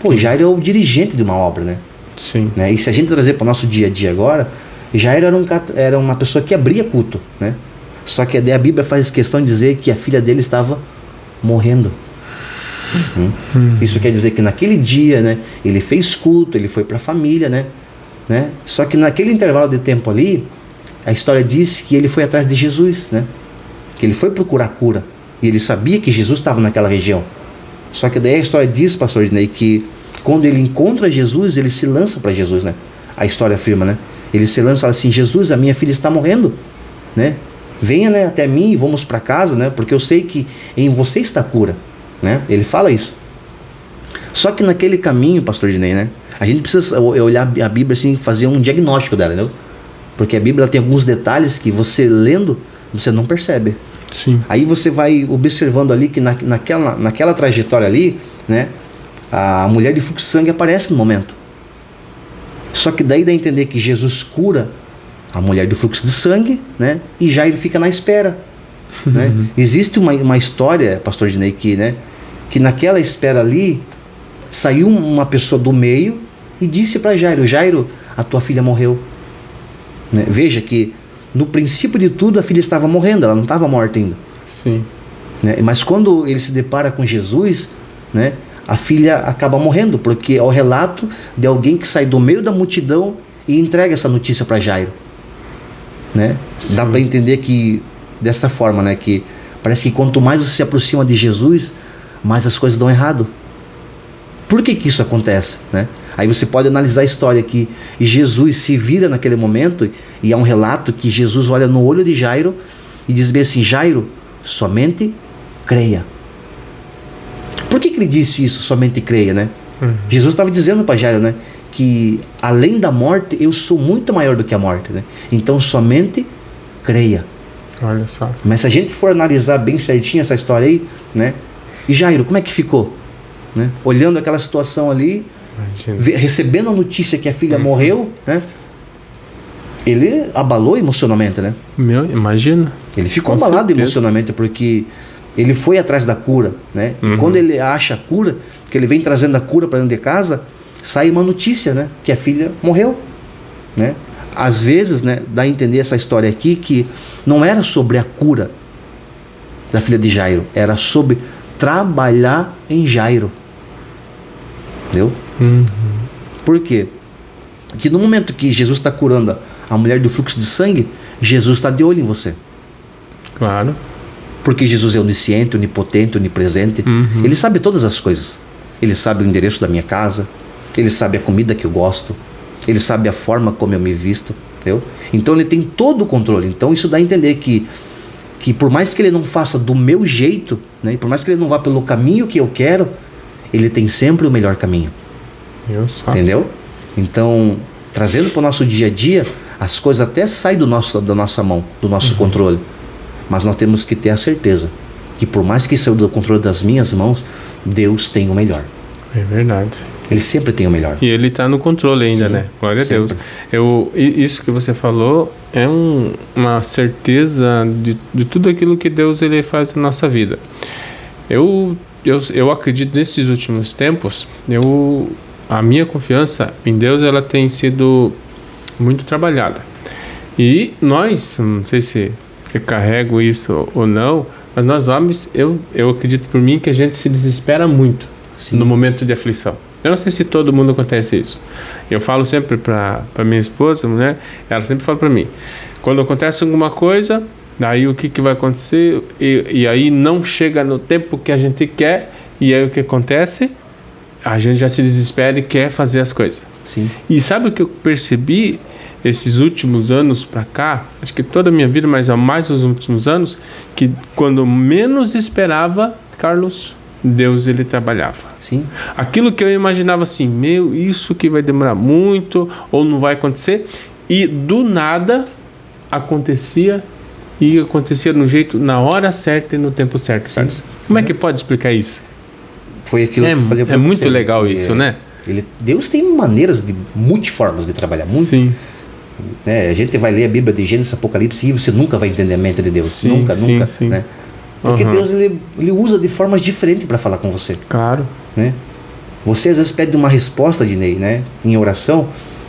Pô, Jairo é o dirigente de uma obra, né? Sim. Né? E se a gente trazer para o nosso dia a dia agora, Jairo era uma pessoa que abria culto, né? Só que a Bíblia faz questão de dizer que a filha dele estava morrendo. Isso quer dizer que naquele dia, né, ele fez culto, ele foi para a família, né? Só que naquele intervalo de tempo ali, a história diz que ele foi atrás de Jesus, né? Que ele foi procurar cura. E ele sabia que Jesus estava naquela região. Só que daí a história diz, pastor Ednei, que quando ele encontra Jesus, ele se lança para Jesus, né? A história afirma, né? Ele se lança e fala assim: Jesus, a minha filha está morrendo, né? Venha, né, até mim e vamos para casa, né? Porque eu sei que em você está a cura, né? Ele fala isso. Só que naquele caminho, pastor Ednei, né, a gente precisa olhar a Bíblia assim, fazer um diagnóstico dela, entendeu? Porque a Bíblia tem alguns detalhes que você lendo, você não percebe. Sim. Aí você vai observando ali que naquela trajetória ali, né, a mulher de fluxo de sangue aparece no momento. Só que daí dá a entender que Jesus cura a mulher de fluxo de sangue, né, e já ele fica na espera. Né? Existe uma história, pastor Ednei, que naquela espera ali saiu uma pessoa do meio e disse para Jairo: Jairo, a tua filha morreu. Né? Veja que no princípio de tudo a filha estava morrendo, ela não estava morta ainda. Sim. Né? Mas quando ele se depara com Jesus, né, a filha acaba morrendo, porque é o relato de alguém que sai do meio da multidão e entrega essa notícia para Jairo. Né? Dá para entender que dessa forma, né, que parece que quanto mais você se aproxima de Jesus, mais as coisas dão errado. Por que isso acontece, né? Aí você pode analisar a história que Jesus se vira naquele momento, e há um relato que Jesus olha no olho de Jairo e diz bem assim: Jairo, somente creia. Por que ele disse isso, somente creia, né? Jesus estava dizendo para Jairo, né, que além da morte eu sou muito maior do que a morte, né? Então somente creia. Olha só. Mas se a gente for analisar bem certinho essa história aí, né? E Jairo, como é que ficou? Né? Olhando aquela situação ali, recebendo a notícia que a filha morreu, né? Ele abalou emocionalmente, né? Imagina. Ele ficou abalado emocionalmente, porque ele foi atrás da cura, né? E quando ele acha a cura, que ele vem trazendo a cura para dentro de casa, sai uma notícia, né? Que a filha morreu, né? Às vezes, né, dá a entender essa história aqui que não era sobre a cura da filha de Jairo, era sobre trabalhar em Jairo. Entendeu? Por quê? Porque no momento que Jesus está curando a mulher do fluxo de sangue, Jesus está de olho em você. Claro. Porque Jesus é onisciente, onipotente, onipresente. Ele sabe todas as coisas. Ele sabe o endereço da minha casa, ele sabe a comida que eu gosto, ele sabe a forma como eu me visto, entendeu? Então ele tem todo o controle. Então isso dá a entender que por mais que ele não faça do meu jeito, né, e por mais que ele não vá pelo caminho que eu quero, ele tem sempre o melhor caminho. Entendeu? Então, trazendo para o nosso dia a dia, as coisas até saem da nossa mão, do nosso controle. Mas nós temos que ter a certeza que por mais que saiu do controle das minhas mãos, Deus tem o melhor. É verdade. Ele sempre tem o melhor. E ele está no controle ainda, sim, né? Glória sempre a Deus. Isso que você falou é uma certeza de tudo aquilo que Deus ele faz na nossa vida. Eu acredito nesses últimos tempos, a minha confiança em Deus ela tem sido muito trabalhada. E nós, não sei se você carrega isso ou não, mas nós homens, eu acredito por mim que a gente se desespera muito, sim, no momento de aflição. Eu não sei se todo mundo acontece isso. Eu falo sempre para minha esposa, né? Ela sempre fala para mim, quando acontece alguma coisa, daí o que vai acontecer, e aí não chega no tempo que a gente quer, e aí o que acontece? A gente já se desespera e quer fazer as coisas. Sim. E sabe o que eu percebi esses últimos anos para cá? Acho que toda a minha vida, mas mais os últimos anos, que quando menos esperava, Carlos, Deus ele trabalhava. Sim. Aquilo que eu imaginava assim, isso que vai demorar muito ou não vai acontecer, e do nada acontecia e acontecia de um jeito, na hora certa e no tempo certo, Carlos. Como é que pode explicar isso? Foi aquilo que eu falei pra você. É você, muito legal isso, né? Deus tem maneiras, multiformas de trabalhar. Sim. Né? A gente vai ler a Bíblia de Gênesis, Apocalipse e você nunca vai entender a mente de Deus. Sim, nunca. sim. Né? Porque Deus ele usa de formas diferentes para falar com você. Claro. Né? Você às vezes pede uma resposta, Dinei, né? Em oração.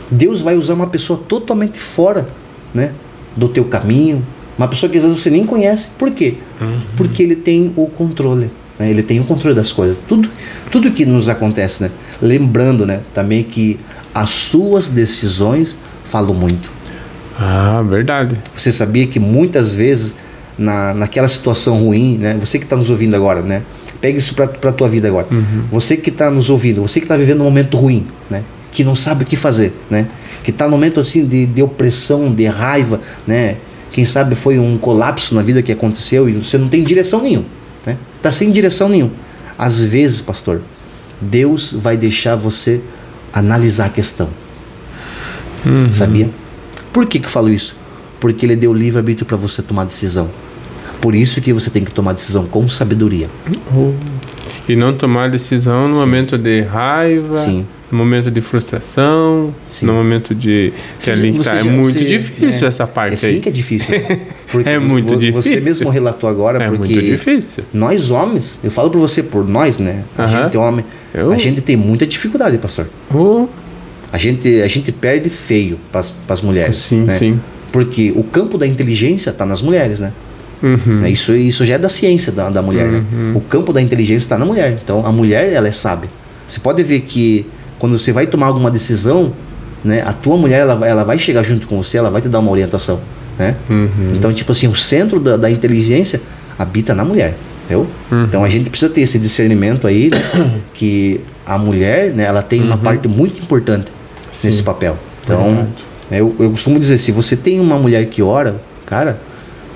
Deus vai usar uma pessoa totalmente fora, né? Do teu caminho. Uma pessoa que às vezes você nem conhece. Por quê? Porque ele tem o controle. Né? Ele tem o controle das coisas. Tudo que nos acontece, né? Lembrando, né? Também que as suas decisões falam muito. Ah, verdade. Você sabia que muitas vezes naquela situação ruim, né? Você que está nos ouvindo agora, né? Pega isso para a tua vida agora. Você que está nos ouvindo, você que está vivendo um momento ruim, né? Que não sabe o que fazer, né? Que está num momento assim de opressão, de raiva, né? Quem sabe foi um colapso na vida que aconteceu e você não tem direção nenhuma, né? Tá sem direção nenhuma. Às vezes, pastor, Deus vai deixar você analisar a questão. Sabia? Por que eu falo isso? Porque ele deu livre-arbítrio para você tomar decisão. Por isso que você tem que tomar decisão com sabedoria. E não tomar decisão no momento de raiva, no momento de frustração, no momento de... É muito difícil essa parte aí. Sim que é difícil. É muito difícil. Você mesmo relatou agora, porque muito difícil. Nós homens, eu falo para você por nós, né? A gente é homem, a gente tem muita dificuldade, pastor. A gente perde feio para as mulheres. Sim, né? sim. Porque o campo da inteligência está nas mulheres, né? Isso já é da ciência da mulher, né? O campo da inteligência está na mulher. Então a mulher, ela é sábia. Você pode ver que quando você vai tomar alguma decisão, né, a tua mulher ela vai chegar junto com você, ela vai te dar uma orientação, né? Então, tipo assim, o centro da inteligência habita na mulher, entendeu? Então a gente precisa ter esse discernimento aí, né, que a mulher, né, ela tem uma parte muito importante nesse papel. Então, eu costumo dizer, se você tem uma mulher que ora, cara,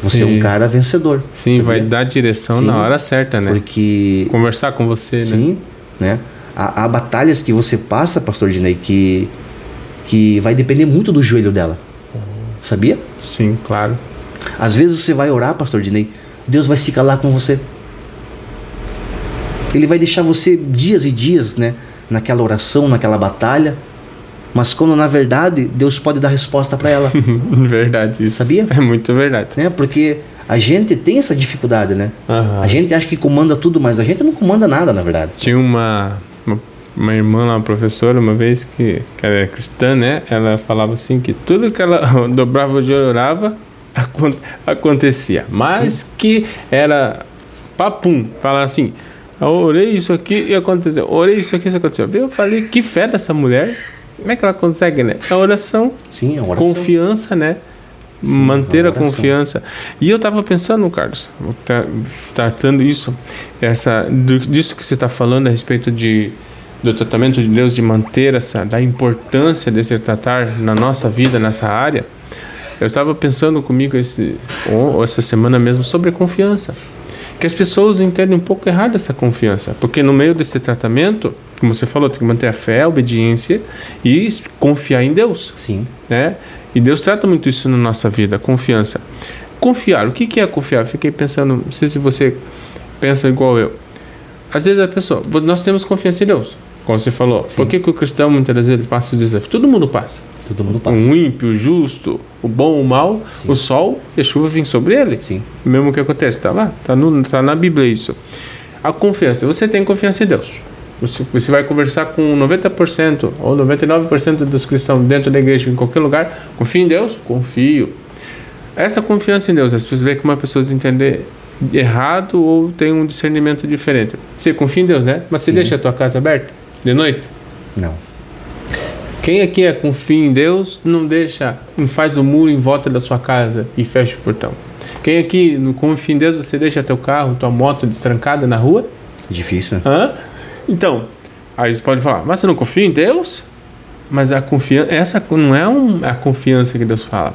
você é um cara vencedor. Sim, vai dar direção na hora certa, né? Porque... Conversar com você, né? Sim, né? Há batalhas que você passa, pastor Dinei, que vai depender muito do joelho dela. Sabia? Sim, claro. Às vezes você vai orar, pastor Dinei, Deus vai se calar com você. Ele vai deixar você dias e dias, né? Naquela oração, naquela batalha. Mas quando na verdade Deus pode dar resposta para ela. Verdade, isso. Sabia? É muito verdade. Né? Porque a gente tem essa dificuldade, né? A gente acha que comanda tudo, mas a gente não comanda nada, na verdade. Tinha uma irmã lá, uma professora, uma vez que era cristã, né? Ela falava assim que tudo que ela dobrava o joelho e orava acontecia. Mas que era papum. Falar assim, eu orei isso aqui e aconteceu. Orei isso aqui e isso aconteceu. Eu falei, que fé dessa mulher. Como é que ela consegue, né? A oração. Sim, a oração. Confiança, né? Sim, manter a confiança. E eu estava pensando, Carlos, tratando isso, disso que você está falando a respeito do tratamento de Deus, de manter da importância desse tratar na nossa vida, nessa área. Eu estava pensando comigo essa semana mesmo sobre confiança. Que as pessoas entendem um pouco errado essa confiança, porque no meio desse tratamento, como você falou, tem que manter a fé, a obediência e confiar em Deus. Sim. Né? E Deus trata muito isso na nossa vida, confiança. Confiar, o que é confiar? Fiquei pensando, não sei se você pensa igual eu. Às vezes a pessoa, nós temos confiança em Deus, como você falou. Sim. Por que o cristão muitas vezes passa os desafios? Todo mundo passa. Todo mundo passa. O ímpio, o justo, o bom, o mal, sim, o sol e a chuva vêm sobre ele. Sim. Mesmo que acontece, está lá, está na Bíblia isso. A confiança, você tem confiança em Deus. Você vai conversar com 90% ou 99% dos cristãos dentro da igreja, em qualquer lugar. Confia em Deus? Confio. Essa confiança em Deus, as pessoas veem que uma pessoa entender errado ou tem um discernimento diferente. Você confia em Deus, né? Mas você sim, deixa a tua casa aberta de noite? Não. Quem aqui confia em Deus não faz o muro em volta da sua casa e fecha o portão? Quem aqui não confia em Deus, você deixa teu carro, tua moto destrancada na rua? Difícil. Então, aí você pode falar, mas você não confia em Deus? Mas a confiança, essa não é a confiança que Deus fala.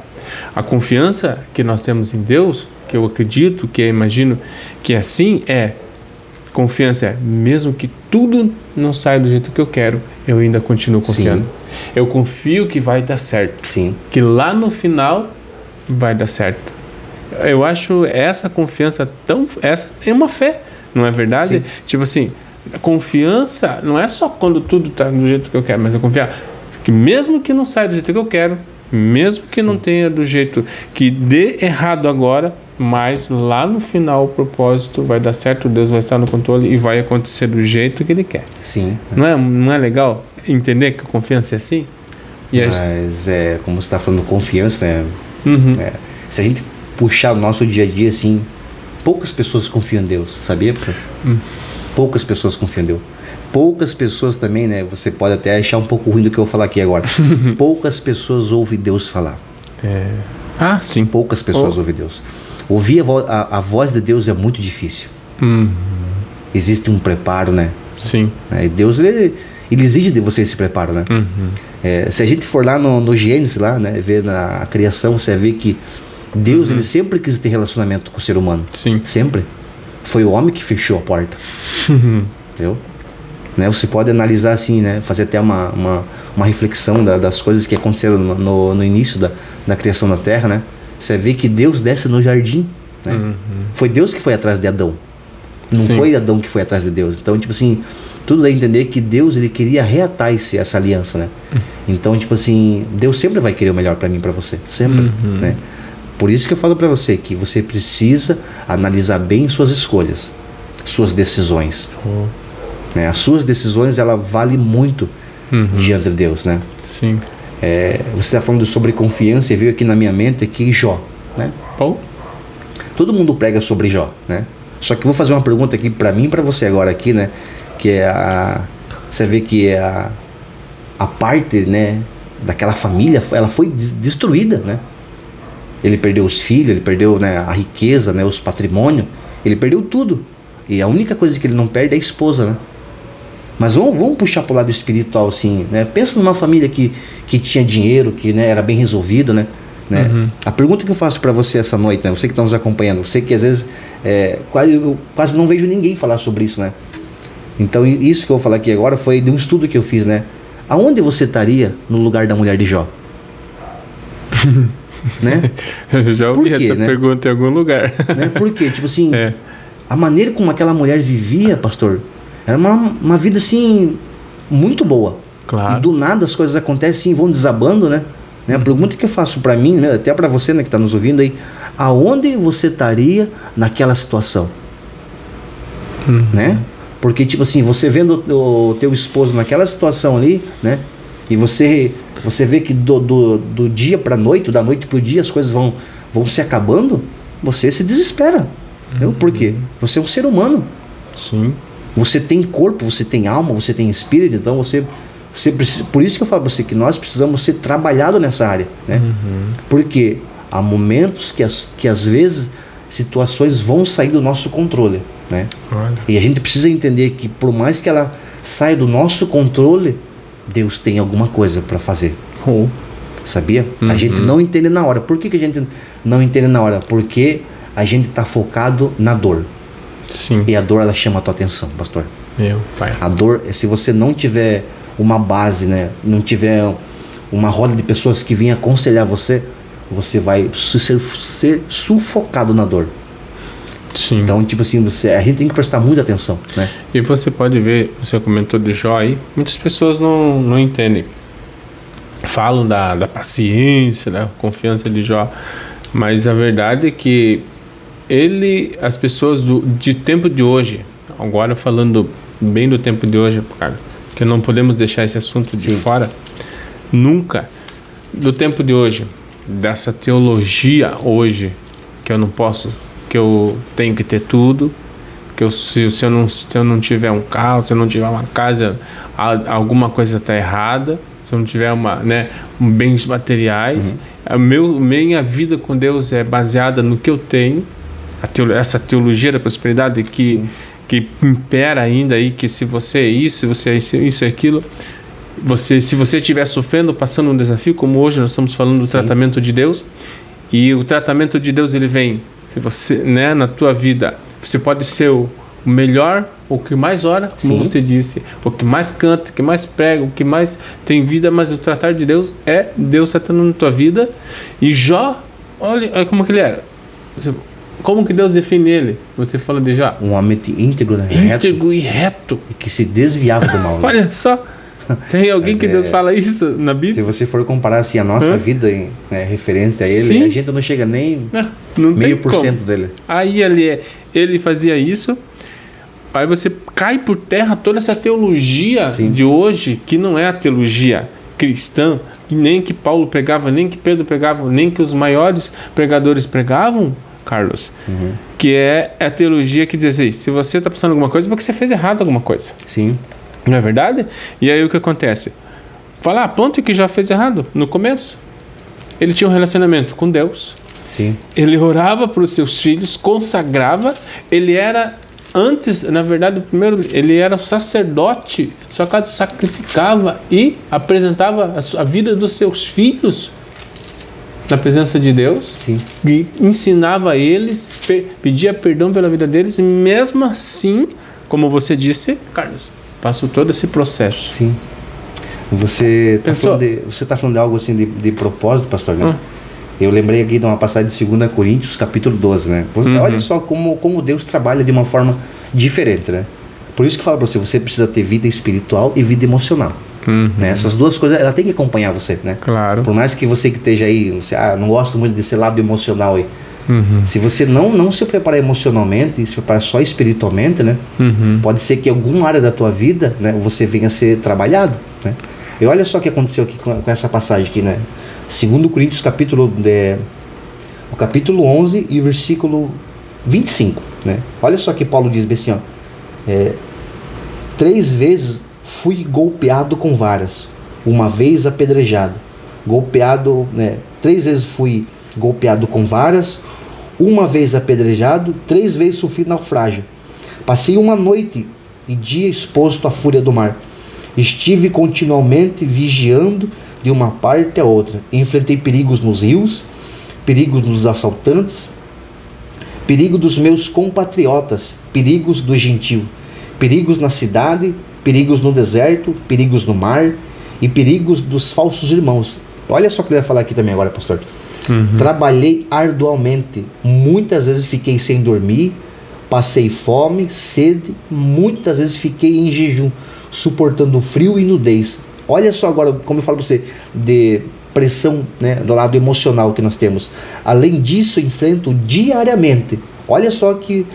A confiança que nós temos em Deus, que eu acredito, que eu imagino que assim confiança mesmo que tudo não saia do jeito que eu quero, eu ainda continuo confiando. Sim. Eu confio que vai dar certo. Sim. Que lá no final vai dar certo. eu acho essa confiança essa é uma fé, não é verdade? Sim. Tipo assim, a confiança não é só quando tudo está do jeito que eu quero, mas eu confiar que mesmo que não saia do jeito que eu quero, mesmo que não tenha do jeito que dê errado agora, mas lá no final o propósito vai dar certo, Deus vai estar no controle e vai acontecer do jeito que Ele quer. Sim. Não é legal entender que a confiança é assim? Mas como você está falando, confiança, né? Uhum. Se a gente puxar o nosso dia a dia assim, poucas pessoas confiam em Deus, sabia? Poucas pessoas confiam em Deus. Poucas pessoas também, né? Você pode até achar um pouco ruim do que eu vou falar aqui agora. Poucas pessoas ouvem Deus falar. Ah, sim. Poucas pessoas ouvem Deus. Ouvir a voz de Deus é muito difícil. Existe um preparo, né? Sim. E Deus, ele exige de você esse preparo, né? Se a gente for lá no Gênesis, lá, né, ver na criação, você vê que Deus, ele sempre quis ter relacionamento com o ser humano. Sim. Sempre. Foi o homem que fechou a porta. Entendeu? Né, você pode analisar assim, né, fazer até uma reflexão das coisas que aconteceram no início da criação da terra, né? Você vê que Deus desce no jardim, né? Foi Deus que foi atrás de Adão. Não Sim. foi Adão que foi atrás de Deus. Então, tipo assim, tudo dá a entender que Deus, ele queria reatar essa aliança, né? Então, tipo assim, Deus sempre vai querer o melhor para mim e para você. Sempre, né? Por isso que eu falo para você que você precisa analisar bem suas escolhas, suas decisões. Né? As suas decisões, ela vale muito diante de Deus, né? Sim. Você está falando sobre confiança e veio aqui na minha mente aqui Jó, né? Todo mundo prega sobre Jó, né? Só que eu vou fazer uma pergunta aqui para mim e para você agora aqui, né? Que é você vê que a parte, né, daquela família, ela foi destruída, né? Ele perdeu os filhos, ele perdeu, né, a riqueza, né, os patrimônios, ele perdeu tudo. E a única coisa que ele não perde é a esposa, né? Mas vamos puxar para o lado espiritual, assim, né? Pensa numa família que tinha dinheiro, que, né, era bem resolvido, né? A pergunta que eu faço para você essa noite, né? Você que está nos acompanhando, você que às vezes quase não vejo ninguém falar sobre isso, né? Então isso que eu vou falar aqui agora foi de um estudo que eu fiz, né? Aonde você estaria no lugar da mulher de Jó? Né? Eu já ouvi essa pergunta em algum lugar. Né? Por quê? Tipo assim, a maneira como aquela mulher vivia, pastor, era uma vida assim muito boa. Claro. E do nada as coisas acontecem e vão desabando, né? A pergunta que eu faço para mim, né, até para você, né, que está nos ouvindo aí, aonde você estaria naquela situação? Né? Porque, tipo assim, você vendo o teu esposo naquela situação ali, né? E você vê que do dia para noite, da noite para o dia, as coisas vão se acabando, você se desespera. Por quê? Você é um ser humano. Sim. Você tem corpo, você tem alma, você tem espírito, então você precisa, por isso que eu falo para você que nós precisamos ser trabalhados nessa área, né? Porque há momentos que às vezes situações vão sair do nosso controle, né? E a gente precisa entender que por mais que ela saia do nosso controle, Deus tem alguma coisa para fazer. Sabia? A gente não entende na hora. Por que a gente não entende na hora? Porque a gente está focado na dor. Sim. E a dor, ela chama a tua atenção, pastor. Pai. A dor, se você não tiver uma base, né, não tiver uma roda de pessoas que venham aconselhar você, você vai ser sufocado na dor. Sim. Então, tipo assim, a gente tem que prestar muita atenção, né? E você pode ver, você comentou de Jó aí, muitas pessoas não entendem. Falam da paciência, da confiança de Jó, mas a verdade é que as pessoas de tempo de hoje, agora falando bem do tempo de hoje, cara, que não podemos deixar esse assunto de fora, nunca, do tempo de hoje, dessa teologia hoje, que eu não posso, que eu tenho que ter tudo, que se eu não tiver um carro, se eu não tiver uma casa, alguma coisa está errada, se eu não tiver bens materiais, minha vida com Deus é baseada no que eu tenho, essa teologia da prosperidade que impera ainda aí, que se você é isso, se você é isso e aquilo, se você estiver sofrendo, passando um desafio, como hoje nós estamos falando do tratamento de Deus, e o tratamento de Deus, ele vem, se você, né, na tua vida, você pode ser o melhor, o que mais ora, como você disse, o que mais canta, o que mais prega, o que mais tem vida, mas o tratar de Deus é Deus tratando na tua vida. E Jó, olha como que ele era. Como que Deus define ele? Você fala de já. Um homem íntegro, né? Íntegro e reto. E que se desviava do mal. Né? Olha só. Tem alguém que Deus fala isso na Bíblia? Se você for comparar assim, a nossa vida em referência a ele, Sim. a gente não chega nem não meio por cento dele. Aí ele fazia isso, aí você cai por terra toda essa teologia de hoje, que não é a teologia cristã, nem que Paulo pregava, nem que Pedro pregava, nem que os maiores pregadores pregavam, Carlos, que é a teologia que diz assim, se você está passando alguma coisa, é porque você fez errado alguma coisa. Sim. Não é verdade? E aí o que acontece? Fala, ponto que já fez errado no começo. Ele tinha um relacionamento com Deus. Sim. Ele orava para os seus filhos, consagrava. Ele era, antes, na verdade, primeiro, ele era o sacerdote. Sua casa sacrificava e apresentava a vida dos seus filhos na presença de Deus. Sim. E ensinava a eles, pedia perdão pela vida deles. E mesmo assim, como você disse, Carlos, passou todo esse processo. Sim. Você está falando de algo assim de propósito, pastor, né? Eu lembrei aqui de uma passagem de 2 Coríntios, capítulo 12, né? Olha só como Deus trabalha de uma forma diferente, né? Por isso que eu falo para você precisa ter vida espiritual e vida emocional. Né? Essas duas coisas, ela tem que acompanhar você, né? Claro. Por mais que você que esteja aí, você, não gosto muito desse lado emocional aí. Se você não se preparar emocionalmente e se preparar só espiritualmente, né? Pode ser que em alguma área da tua vida, né, você venha a ser trabalhado, né? E olha só o que aconteceu aqui com essa passagem aqui, né? 2 Coríntios, o capítulo 11 e o versículo 25, né? Olha só que Paulo diz assim, ó, 3 vezes fui golpeado com varas, uma vez apedrejado, golpeado, né? 3 vezes fui golpeado com varas, uma vez apedrejado, 3 vezes sofri naufrágio. Passei uma noite e dia exposto à fúria do mar. Estive continuamente vigiando de uma parte a outra. Enfrentei perigos nos rios, perigos dos assaltantes, perigo dos meus compatriotas, perigos do gentio, perigos na cidade, perigos no deserto, perigos no mar e perigos dos falsos irmãos. Olha só o que ele vai falar aqui também agora, pastor. Trabalhei arduamente, muitas vezes fiquei sem dormir, passei fome, sede, muitas vezes fiquei em jejum, suportando frio e nudez. Olha só agora, como eu falo para você, de pressão, né, do lado emocional que nós temos. Além disso, enfrento diariamente. Olha só que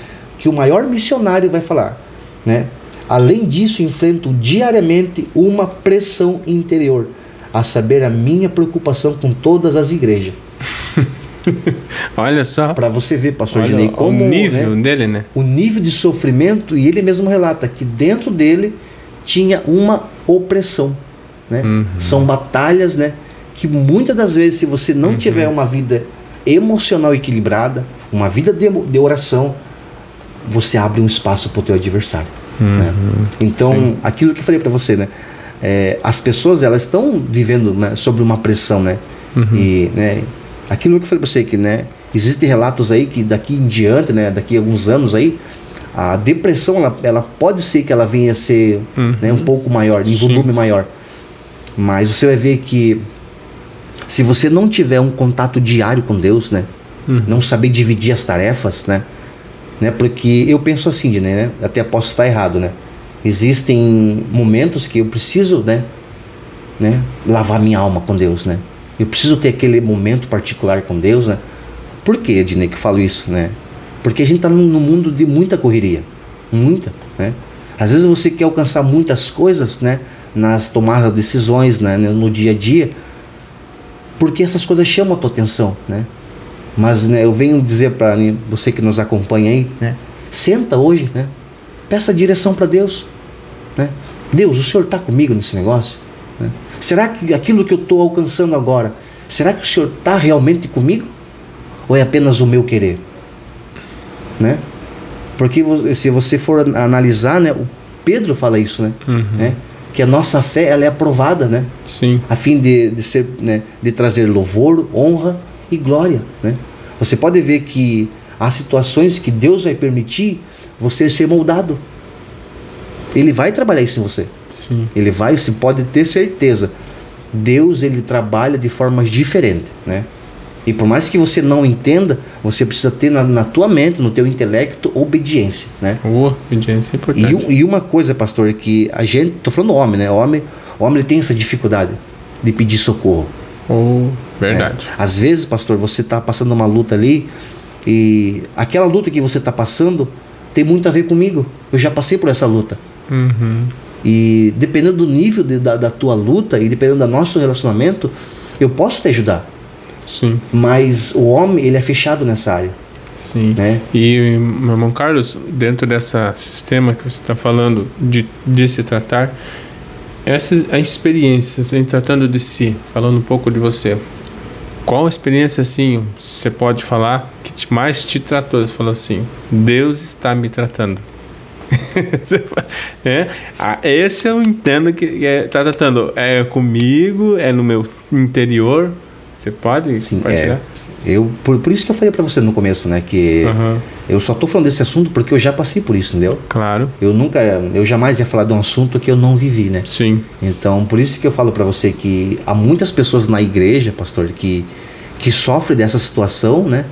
o maior missionário vai falar, né? Além disso, enfrento diariamente uma pressão interior, a saber, a minha preocupação com todas as igrejas. Olha só. Para você ver, pastor Ginei, como o nível dele, né? O nível de sofrimento, e ele mesmo relata que dentro dele tinha uma opressão, né? São batalhas, né, que muitas das vezes, se você não tiver uma vida emocional equilibrada, uma vida de oração, você abre um espaço para o teu adversário, né? Então, aquilo que eu falei para você, né, as pessoas, elas estão vivendo, né, sobre uma pressão, né? E, né, aquilo que eu falei para você, que, né, existem relatos aí que daqui em diante, né, daqui a alguns anos aí, a depressão, ela pode ser que ela venha a ser, né, um pouco maior, em volume maior. Mas você vai ver que se você não tiver um contato diário com Deus, né, não saber dividir as tarefas, né, porque eu penso assim, né, até posso estar errado, né, existem momentos que eu preciso, né, lavar minha alma com Deus, né, eu preciso ter aquele momento particular com Deus, né. Por que, Ednei, que eu falo isso, né? Porque a gente está num mundo de muita correria, muita, né? Às vezes você quer alcançar muitas coisas, né, nas tomadas de decisões, né, no dia a dia, porque essas coisas chamam a tua atenção, né? Mas, né, eu venho dizer para você que nos acompanha aí, né, senta hoje, né, peça direção para Deus, né? Deus, o Senhor está comigo nesse negócio, né? Será que aquilo que eu estou alcançando agora, será que o Senhor está realmente comigo? Ou é apenas o meu querer? Né? Porque se você for analisar, né, o Pedro fala isso, né? Que a nossa fé, ela é aprovada, né? Sim. A fim de ser, né, de trazer louvor, honra e glória, né? Você pode ver que há situações que Deus vai permitir você ser moldado. Ele vai trabalhar isso em você. Sim. Ele vai, você pode ter certeza. Deus, ele trabalha de formas diferentes, né? E por mais que você não entenda, você precisa ter na tua mente, no teu intelecto, obediência, né? Obediência é importante. E uma coisa, pastor, que a gente... Tô falando homem, né? O homem ele tem essa dificuldade de pedir socorro. Verdade. Né? Às vezes, pastor, você tá passando uma luta ali e aquela luta que você tá passando tem muito a ver comigo. Eu já passei por essa luta. E dependendo do nível da tua luta e dependendo do nosso relacionamento, eu posso te ajudar. Sim. Mas o homem, ele é fechado nessa área. Sim. Né? E, meu irmão Carlos, dentro desse sistema que você está falando de se tratar, essas experiências em tratando de si, falando um pouco de você, qual experiência assim você pode falar que mais te tratou? Você falou assim: Deus está me tratando. Esse eu entendo que está tratando. É comigo, é no meu interior. Você pode compartilhar? Por isso que eu falei pra você no começo, né? Que eu só tô falando desse assunto porque eu já passei por isso, entendeu? Claro. Eu jamais ia falar de um assunto que eu não vivi, né? Sim. Então, por isso que eu falo pra você que há muitas pessoas na igreja, pastor, que sofrem dessa situação, né?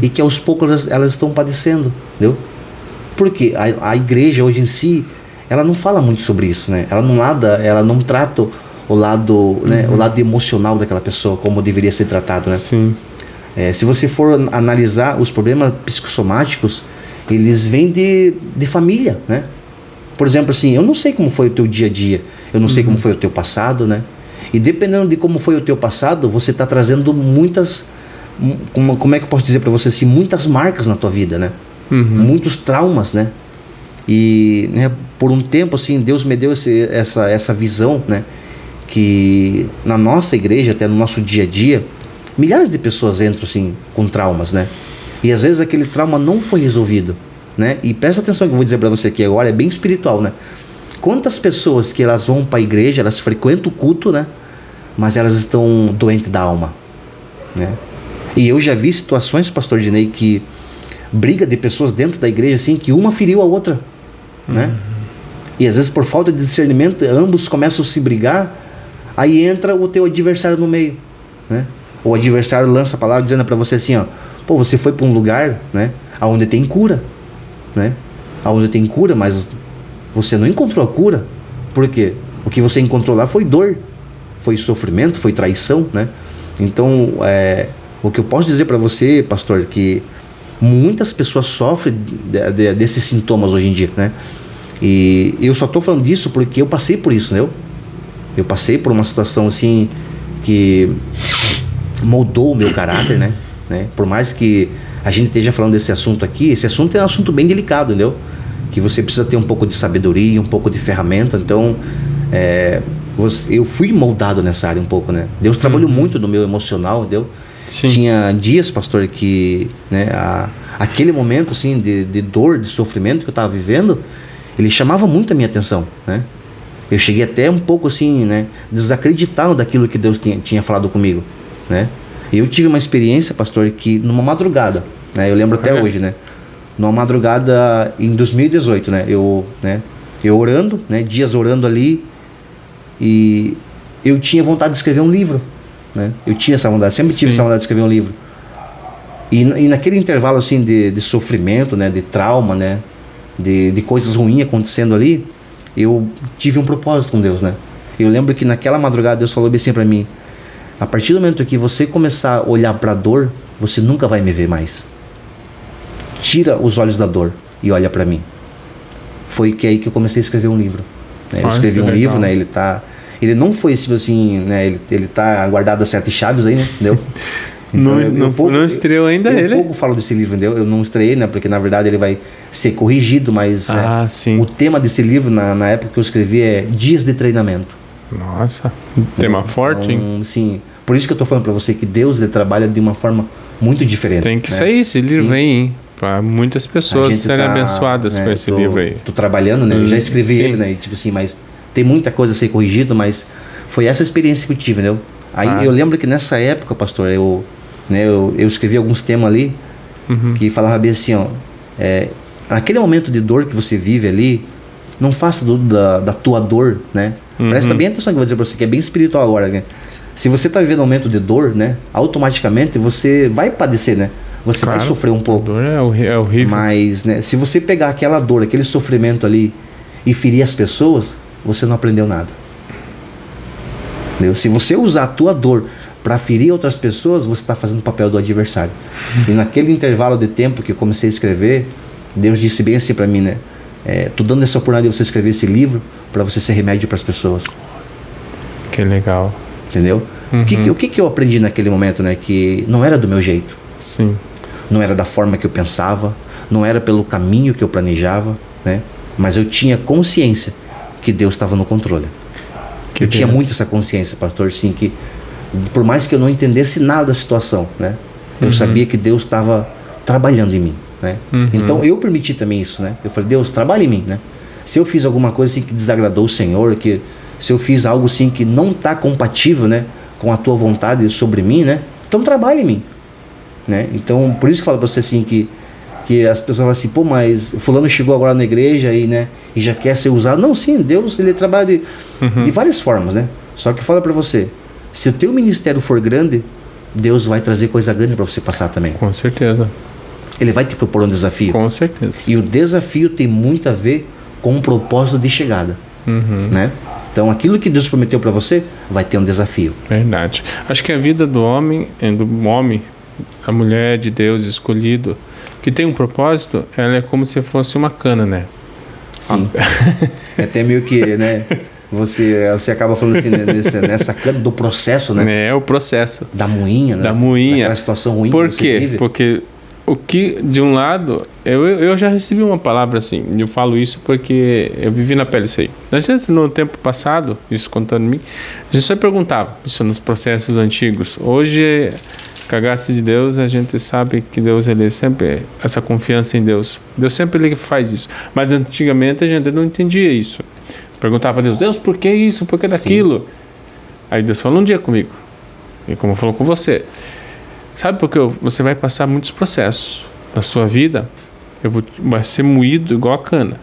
E que aos poucos elas estão padecendo, entendeu? Porque a igreja hoje em si, ela não fala muito sobre isso, né? Ela não trata o lado, né, o lado emocional daquela pessoa como deveria ser tratado, né? Sim. Se você for analisar os problemas psicossomáticos, eles vêm de família, né? Por exemplo, assim, eu não sei como foi o teu dia a dia, eu não sei como foi o teu passado, né? E dependendo de como foi o teu passado, você está trazendo muitas, como é que eu posso dizer para você assim, muitas marcas na tua vida, né? Muitos traumas, né? E, né, por um tempo, assim, Deus me deu essa visão, né? Que na nossa igreja, até no nosso dia a dia, milhares de pessoas entram assim com traumas, né? E às vezes aquele trauma não foi resolvido, né? E presta atenção que eu vou dizer para você aqui agora, é bem espiritual, né? Quantas pessoas que elas vão para a igreja, elas frequentam o culto, né? Mas elas estão doentes da alma, né? E eu já vi situações, pastor Dinei, que briga de pessoas dentro da igreja assim, que uma feriu a outra, né? E às vezes por falta de discernimento, ambos começam a se brigar. Aí entra o teu adversário no meio, né? O adversário lança a palavra dizendo para você assim, ó, pô, você foi para um lugar, né, aonde tem cura, né? Aonde tem cura, mas você não encontrou a cura. Por quê? O que você encontrou lá foi dor, foi sofrimento, foi traição, né? Então, o que eu posso dizer para você, pastor, que muitas pessoas sofrem desses sintomas hoje em dia, né? E eu só tô falando disso porque eu passei por isso, né? Eu passei por uma situação assim que moldou o meu caráter, né? Por mais que a gente esteja falando desse assunto aqui, esse assunto é um assunto bem delicado, entendeu? Que você precisa ter um pouco de sabedoria, um pouco de ferramenta. Então, eu fui moldado nessa área um pouco, né? Deus trabalhou muito no meu emocional, entendeu? Sim. Tinha dias, pastor, que, né, aquele momento assim de dor, de sofrimento que eu estava vivendo, ele chamava muito a minha atenção, né? Eu cheguei até um pouco assim, né, desacreditado daquilo que Deus tinha falado comigo, né? Eu tive uma experiência, pastor, que numa madrugada, né, eu lembro até hoje, né, numa madrugada em 2018, né, eu orando, né, dias orando ali, e eu tinha vontade de escrever um livro, né? Eu tinha essa vontade, sempre tive essa vontade de escrever um livro. E naquele intervalo assim de sofrimento, né, de trauma, né, de coisas ruins acontecendo ali, eu tive um propósito com Deus, né? Eu lembro que naquela madrugada Deus falou bem assim pra mim: a partir do momento que você começar a olhar pra dor, você nunca vai me ver mais. Tira os olhos da dor e olha pra mim. Foi que aí que eu comecei a escrever um livro, né? Eu escrevi um livro, né? Ele não foi assim, né? Ele tá guardado a 7 chaves aí, né? Entendeu? Então, não estreou ainda ele? Eu pouco falo desse livro, entendeu? Eu não estreiei, né? Porque na verdade ele vai ser corrigido, mas né, o tema desse livro, na época que eu escrevi, é Dias de Treinamento. Nossa, tema forte, hein? Sim, por isso que eu tô falando pra você que Deus, ele trabalha de uma forma muito diferente. Tem que sair esse livro aí, hein? Pra muitas pessoas serem abençoadas com esse livro aí. Tô trabalhando, né? Eu já escrevi ele, né? E, tipo assim, mas tem muita coisa a ser corrigida, mas foi essa experiência que eu tive, entendeu? Aí eu lembro que nessa época, pastor, eu escrevi alguns temas ali que falava bem assim, ó, naquele momento de dor que você vive ali, não faça da tua dor, né, Presta bem atenção que eu vou dizer para você, que é bem espiritual agora, né? Se você está vivendo um momento de dor, né? Automaticamente você vai padecer, né? Você vai sofrer um pouco. A dor é horrível. Mas, né, se você pegar aquela dor, aquele sofrimento ali e ferir as pessoas, você não aprendeu nada. Entendeu? Se você usar a tua dor para ferir outras pessoas, você está fazendo o papel do adversário. E naquele intervalo de tempo que eu comecei a escrever, Deus disse bem assim para mim, né? Tô dando essa oportunidade de você escrever esse livro para você ser remédio para as pessoas. Que legal. Entendeu? O que eu aprendi naquele momento, né? Que não era do meu jeito. Sim. Não era da forma que eu pensava, não era pelo caminho que eu planejava, né? Mas eu tinha consciência que Deus estava no controle. Eu tinha muito essa consciência, pastor, sim, que por mais que eu não entendesse nada da situação, né? Eu sabia que Deus estava trabalhando em mim, né? Então eu permiti também isso, né? Eu falei, Deus, trabalha em mim, né? Se eu fiz alguma coisa assim que desagradou o Senhor, se eu fiz algo assim que não está compatível, né, com a tua vontade sobre mim, né? Então trabalha em mim, né? Então por isso que eu falo para você assim que as pessoas falam assim, pô, mas fulano chegou agora na igreja e, né, e já quer ser usado. Não, sim, Deus, ele trabalha de várias formas, né? Só que fala para você, se o teu ministério for grande, Deus vai trazer coisa grande para você passar também. Com certeza. Ele vai te propor um desafio. Com certeza. E o desafio tem muito a ver com um propósito de chegada, né? Então aquilo que Deus prometeu para você vai ter um desafio. Verdade. Acho que a vida do homem, a mulher de Deus escolhido, que tem um propósito, ela é como se fosse uma cana, né? Sim. É até meio que, né? Você acaba falando assim, né, nessa cana do processo, né? É o processo. Da moinha, né? Da moinha. Daquela situação ruim Por que você quê? vive. Porque o que, de um lado, eu já recebi uma palavra assim, eu falo isso porque eu vivi na pele isso aí. Às vezes, no tempo passado, isso contando mim, a gente só perguntava isso nos processos antigos. Hoje, com a graça de Deus, a gente sabe que Deus, ele sempre, essa confiança em Deus, Deus sempre ele faz isso. Mas antigamente a gente não entendia isso. Perguntava para Deus, por que isso, por que daquilo? Sim. Aí Deus falou um dia comigo, e como falou com você, sabe porque você vai passar muitos processos na sua vida, vai ser moído igual a cana.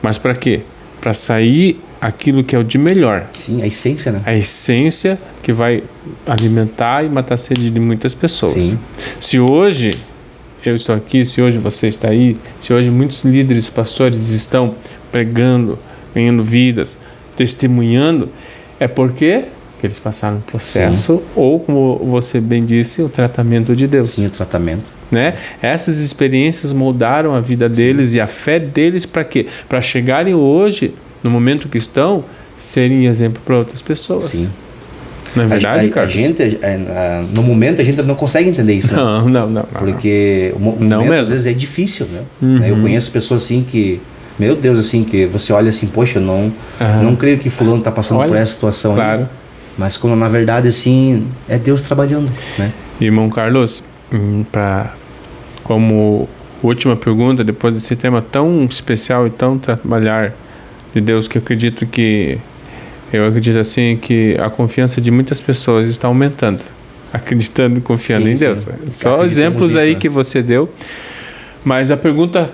Mas para quê? Para sair aquilo que é o de melhor. Sim, a essência, né? A essência que vai alimentar e matar a sede de muitas pessoas. Sim. Se hoje eu estou aqui, se hoje você está aí, se hoje muitos líderes, pastores estão pregando, ganhando vidas, testemunhando, é porque eles passaram um processo. Sim. Ou, como você bem disse, o tratamento de Deus. Sim, o tratamento. Né? Essas experiências moldaram a vida deles. Sim. E a fé deles para quê? Para chegarem hoje, no momento que estão, serem exemplo para outras pessoas. Sim. Não é verdade, Carlos? A gente, no momento, a gente não consegue entender isso. Né? Não. Porque o momento, às vezes, é difícil, né? Eu conheço pessoas assim que, meu Deus, assim, que você olha assim, poxa, eu não creio que fulano está passando por essa situação. Claro. Aí. Mas quando, na verdade, assim, é Deus trabalhando, né? Irmão Carlos, como última pergunta, depois desse tema tão especial e tão trabalhar de Deus, que eu acredito assim que a confiança de muitas pessoas está aumentando, acreditando e confiando em Deus. Sim. Só exemplos aí que você deu, mas a pergunta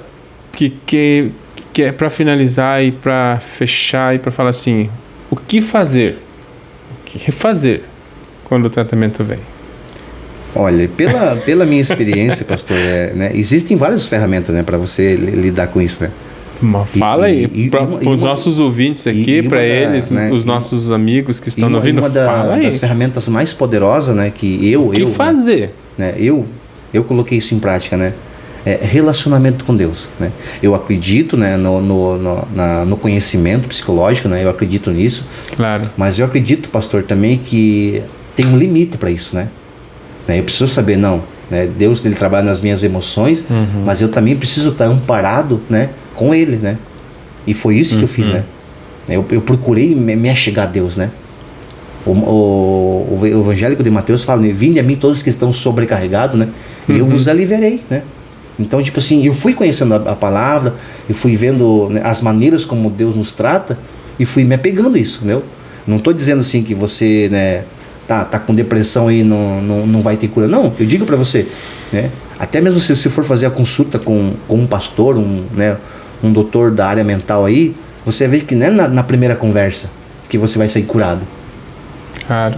que é para finalizar e para fechar e para falar assim, o que fazer? O que refazer quando o tratamento vem? Olha, pela minha experiência, pastor, né, existem várias ferramentas, né, para você lidar com isso, né? Fala aí, para os nossos ouvintes aqui, para eles, né, os nossos amigos que estão ouvindo, fala aí. Uma das ferramentas mais poderosas, né, que o que fazer? Né, eu coloquei isso em prática, né? Relacionamento com Deus, né? Eu acredito, né, no conhecimento psicológico, né? Eu acredito nisso. Claro. Mas eu acredito, pastor, também que tem um limite para isso, né? Eu preciso saber, não, né? Deus, ele trabalha nas minhas emoções, mas eu também preciso estar amparado, né, com Ele, né? E foi isso que eu fiz, né? Eu procurei me achegar a Deus, né? O evangélico de Mateus fala, né? Vinde a mim todos que estão sobrecarregados, né? E eu vos aliviarei, né? Então, tipo assim, eu fui conhecendo a palavra, eu fui vendo, né, as maneiras como Deus nos trata e fui me apegando a isso, entendeu? Não estou dizendo assim que você, né, tá com depressão aí, não vai ter cura. Não, eu digo para você, né, até mesmo se for fazer a consulta com um pastor, um doutor da área mental aí, você vê que não é na primeira conversa que você vai sair curado. Claro.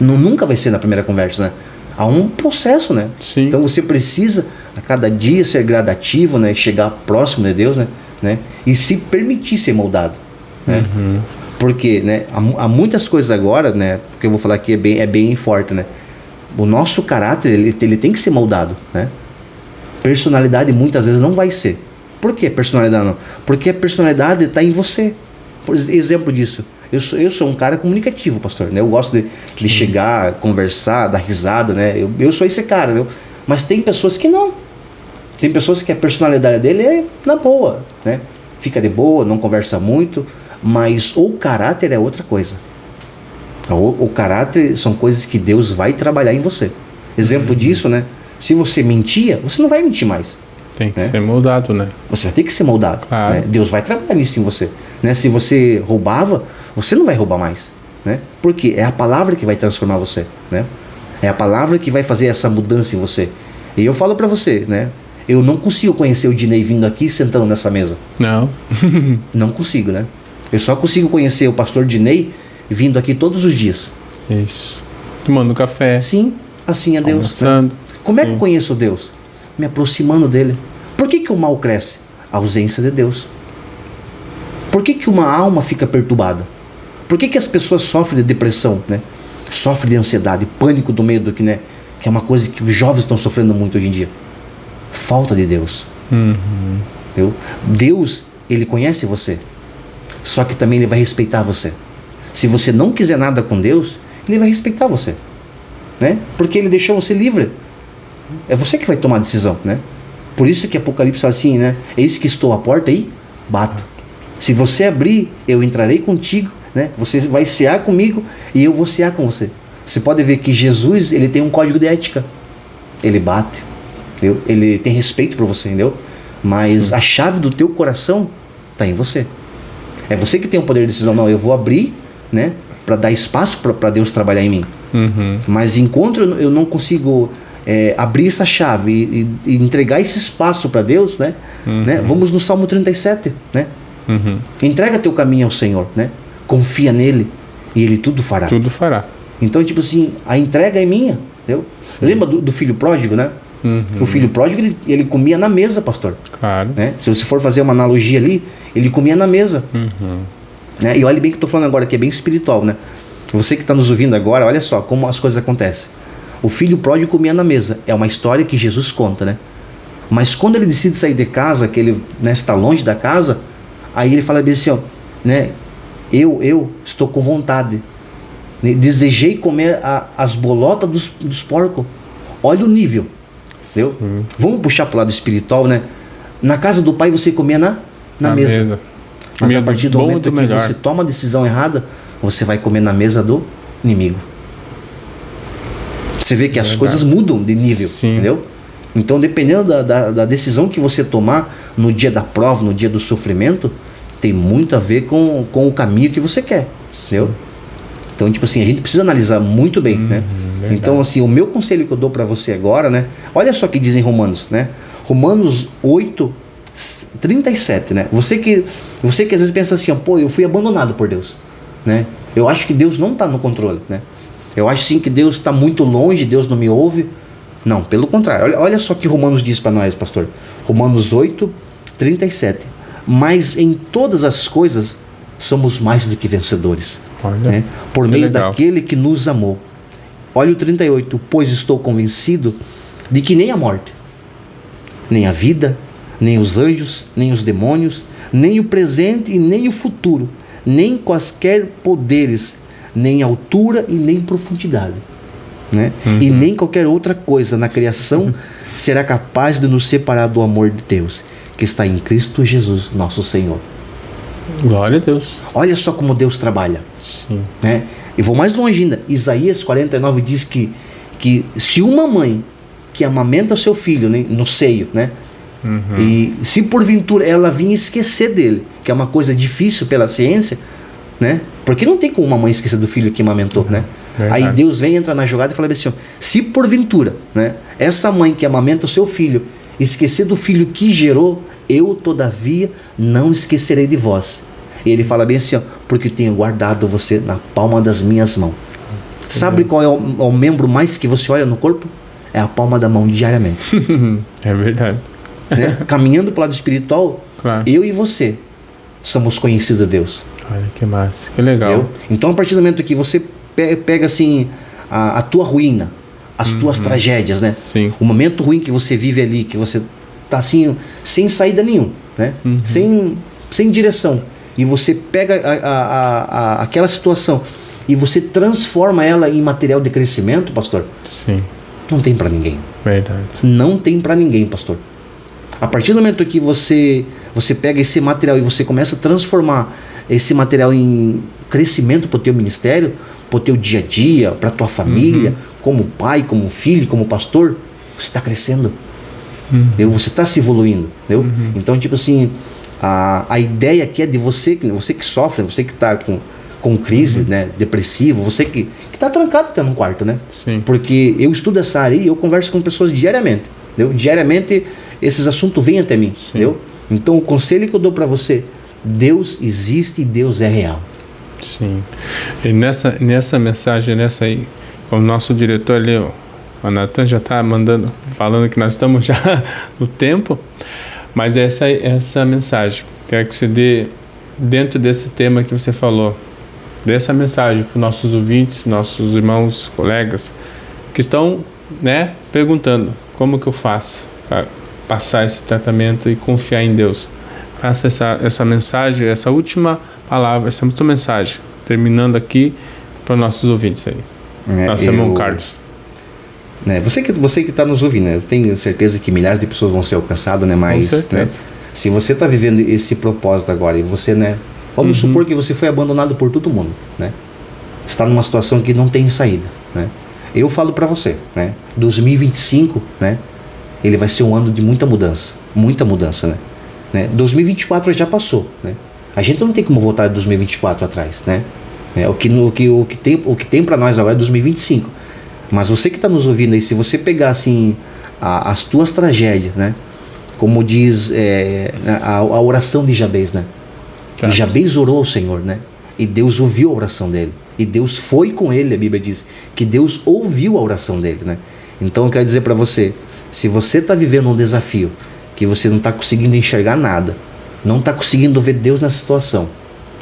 Nunca vai ser na primeira conversa, né? Há um processo, né? Sim. Então você precisa a cada dia ser gradativo, né? Chegar próximo de Deus, né? E se permitir ser moldado, né? Porque, né? Há muitas coisas agora, né? Porque eu vou falar aqui é bem forte, né? O nosso caráter, ele tem que ser moldado, né? Personalidade muitas vezes não vai ser. Por que personalidade não? Porque a personalidade está em você. Por exemplo disso, eu sou um cara comunicativo, pastor, né? Eu gosto de chegar, conversar, dar risada, né? Eu sou esse cara, né? Mas tem pessoas que não. Tem pessoas que a personalidade dele é na boa, né? Fica de boa, não conversa muito, mas o caráter é outra coisa. O caráter são coisas que Deus vai trabalhar em você. Exemplo disso, né? Se você mentia, você não vai mentir mais. Tem que ser moldado, né? Você vai ter que ser moldado. Claro. Né? Deus vai trabalhar nisso em você. Né? Se você roubava, você não vai roubar mais. Né? Porque é a palavra que vai transformar você. Né? É a palavra que vai fazer essa mudança em você. E eu falo pra você, né? Eu não consigo conhecer o Dinei vindo aqui sentando nessa mesa. Não. Não consigo, né? Eu só consigo conhecer o pastor Dinei vindo aqui todos os dias. Isso. Tomando café. Sim, assim é Deus. Almoçando. Né? Como é que eu conheço Deus? Me aproximando dele. Por que o mal cresce? A ausência de Deus. Por que uma alma fica perturbada? Por que as pessoas sofrem de depressão, né? Sofrem de ansiedade, pânico do medo, né? Que é uma coisa que os jovens estão sofrendo muito hoje em dia. Falta de Deus. Deus, ele conhece você. Só que também ele vai respeitar você. Se você não quiser nada com Deus, ele vai respeitar você, né? Porque ele deixou você livre. É você que vai tomar a decisão, né? Por isso que Apocalipse fala assim, né? Eis que estou à porta e bato. Se você abrir, eu entrarei contigo, né? Você vai cear comigo e eu vou cear com você. Você pode ver que Jesus, ele tem um código de ética. Ele bate, entendeu? Ele tem respeito por você, entendeu? Mas a chave do teu coração está em você. É você que tem o poder de decisão. Não, eu vou abrir, né? Para dar espaço para Deus trabalhar em mim. Mas enquanto eu não consigo abrir essa chave e entregar esse espaço para Deus, né? Vamos no Salmo 37, né? Entrega teu caminho ao Senhor, né? Confia nele e ele tudo fará. Tudo fará. Então, tipo assim, a entrega é minha, entendeu? Lembra do filho pródigo, né? O filho pródigo, ele comia na mesa, pastor. Claro. Né? Se você for fazer uma analogia ali, ele comia na mesa. Né? E olha bem o que eu estou falando agora, que é bem espiritual, né? Você que está nos ouvindo agora, olha só como as coisas acontecem. O filho pródigo comia na mesa. É uma história que Jesus conta, né? Mas quando ele decide sair de casa, que ele, né, está longe da casa, aí ele fala bem assim, ó, né? Eu estou com vontade. Né? Desejei comer as bolotas dos porcos. Olha o nível. Entendeu? Vamos puxar para o lado espiritual, né? Na casa do pai você comia na mesa. Mas a partir do momento que você toma a decisão errada, você vai comer na mesa do inimigo. Você vê que as coisas mudam de nível, entendeu? Então, dependendo da decisão que você tomar no dia da prova, no dia do sofrimento, tem muito a ver com o caminho que você quer, entendeu? Então, tipo assim, a gente precisa analisar muito bem, né? Verdade. Então, assim, o meu conselho que eu dou para você agora, né? Olha só o que diz em Romanos, né? Romanos 8, 37, né? Você que às vezes pensa assim, ó, pô, eu fui abandonado por Deus, né? Eu acho que Deus não está no controle, né? Eu acho sim que Deus está muito longe, Deus não me ouve. Não, pelo contrário. Olha só o que Romanos diz para nós, pastor. Romanos 8, 37. Mas em todas as coisas somos mais do que vencedores. Né? Por meio daquele que nos amou. Olha o 38. Pois estou convencido de que nem a morte, nem a vida, nem os anjos, nem os demônios, nem o presente e nem o futuro, nem quaisquer poderes, nem altura e nem profundidade, né? E nem qualquer outra coisa na criação será capaz de nos separar do amor de Deus, que está em Cristo Jesus, nosso Senhor. Glória a Deus. Olha só como Deus trabalha. Né? E vou mais longe ainda. Isaías 49 diz que se uma mãe que amamenta seu filho, né, no seio, né? E se porventura ela vinha esquecer dele, que é uma coisa difícil pela ciência, né? Porque não tem como uma mãe esquecer do filho que amamentou, né? Verdade. Aí Deus vem, entra na jogada e fala assim, ó, se porventura, né, essa mãe que amamenta o seu filho esquecer do filho que gerou, eu todavia não esquecerei de vós. E ele fala bem assim, ó, porque tenho guardado você na palma das minhas mãos. Sabe qual é o membro mais que você olha no corpo? É a palma da mão diariamente. É verdade. Né? Caminhando para o lado espiritual, Claro. eu e você somos conhecidos de Deus. Olha que massa, que legal. Entendeu? Então, a partir do momento que você pega assim a tua ruína, as tuas tragédias, né? Sim. O momento ruim que você vive ali, que você tá assim sem saída nenhum, né? Sem direção, e você pega aquela situação e você transforma ela em material de crescimento, pastor. Sim. Não tem para ninguém. Verdade. Não tem para ninguém, pastor. A partir do momento que você pega esse material e você começa a transformar esse material em crescimento para o teu ministério, para o teu dia a dia, para a tua família, como pai, como filho, como pastor, você está crescendo. Entendeu? Você está se evoluindo. Entendeu? Então, tipo assim, a ideia aqui é de você que sofre, você que está com crise, né, depressivo, você que está trancado até num quarto, né? Sim. Porque eu estudo essa área e eu converso com pessoas diariamente. Entendeu? Diariamente esses assuntos vêm até mim. Entendeu? Então o conselho que eu dou para você, Deus existe e Deus é real. Sim. E nessa mensagem, aí, o nosso diretor ali, o Natan, já está falando que nós estamos já no tempo, mas essa mensagem, quero que você dê, dentro desse tema que você falou, dessa mensagem para os nossos ouvintes, nossos irmãos, colegas, que estão, né, perguntando como que eu faço para passar esse tratamento e confiar em Deus. Faça essa mensagem, essa última palavra, essa última mensagem, terminando aqui para os nossos ouvintes aí. Nosso irmão Carlos. Né, você que está nos ouvindo, né, eu tenho certeza que milhares de pessoas vão ser alcançadas, né, mas, com certeza. Né, se você está vivendo esse propósito agora e você, né, vamos supor que você foi abandonado por todo mundo, né, está numa situação que não tem saída, né, eu falo para você, né, 2025, né, ele vai ser um ano de muita mudança, né, 2024 já passou, né, a gente não tem como voltar de 2024 atrás, né, o que tem para nós agora é 2025. Mas você que está nos ouvindo aí, se você pegar assim as tuas tragédias, né, como diz a oração de Jabez, né, Claro. Jabez orou ao Senhor, né, e Deus ouviu a oração dele, e Deus foi com ele. A Bíblia diz que Deus ouviu a oração dele, né. Então eu quero dizer para você, se você está vivendo um desafio que você não está conseguindo enxergar nada, não está conseguindo ver Deus nessa situação,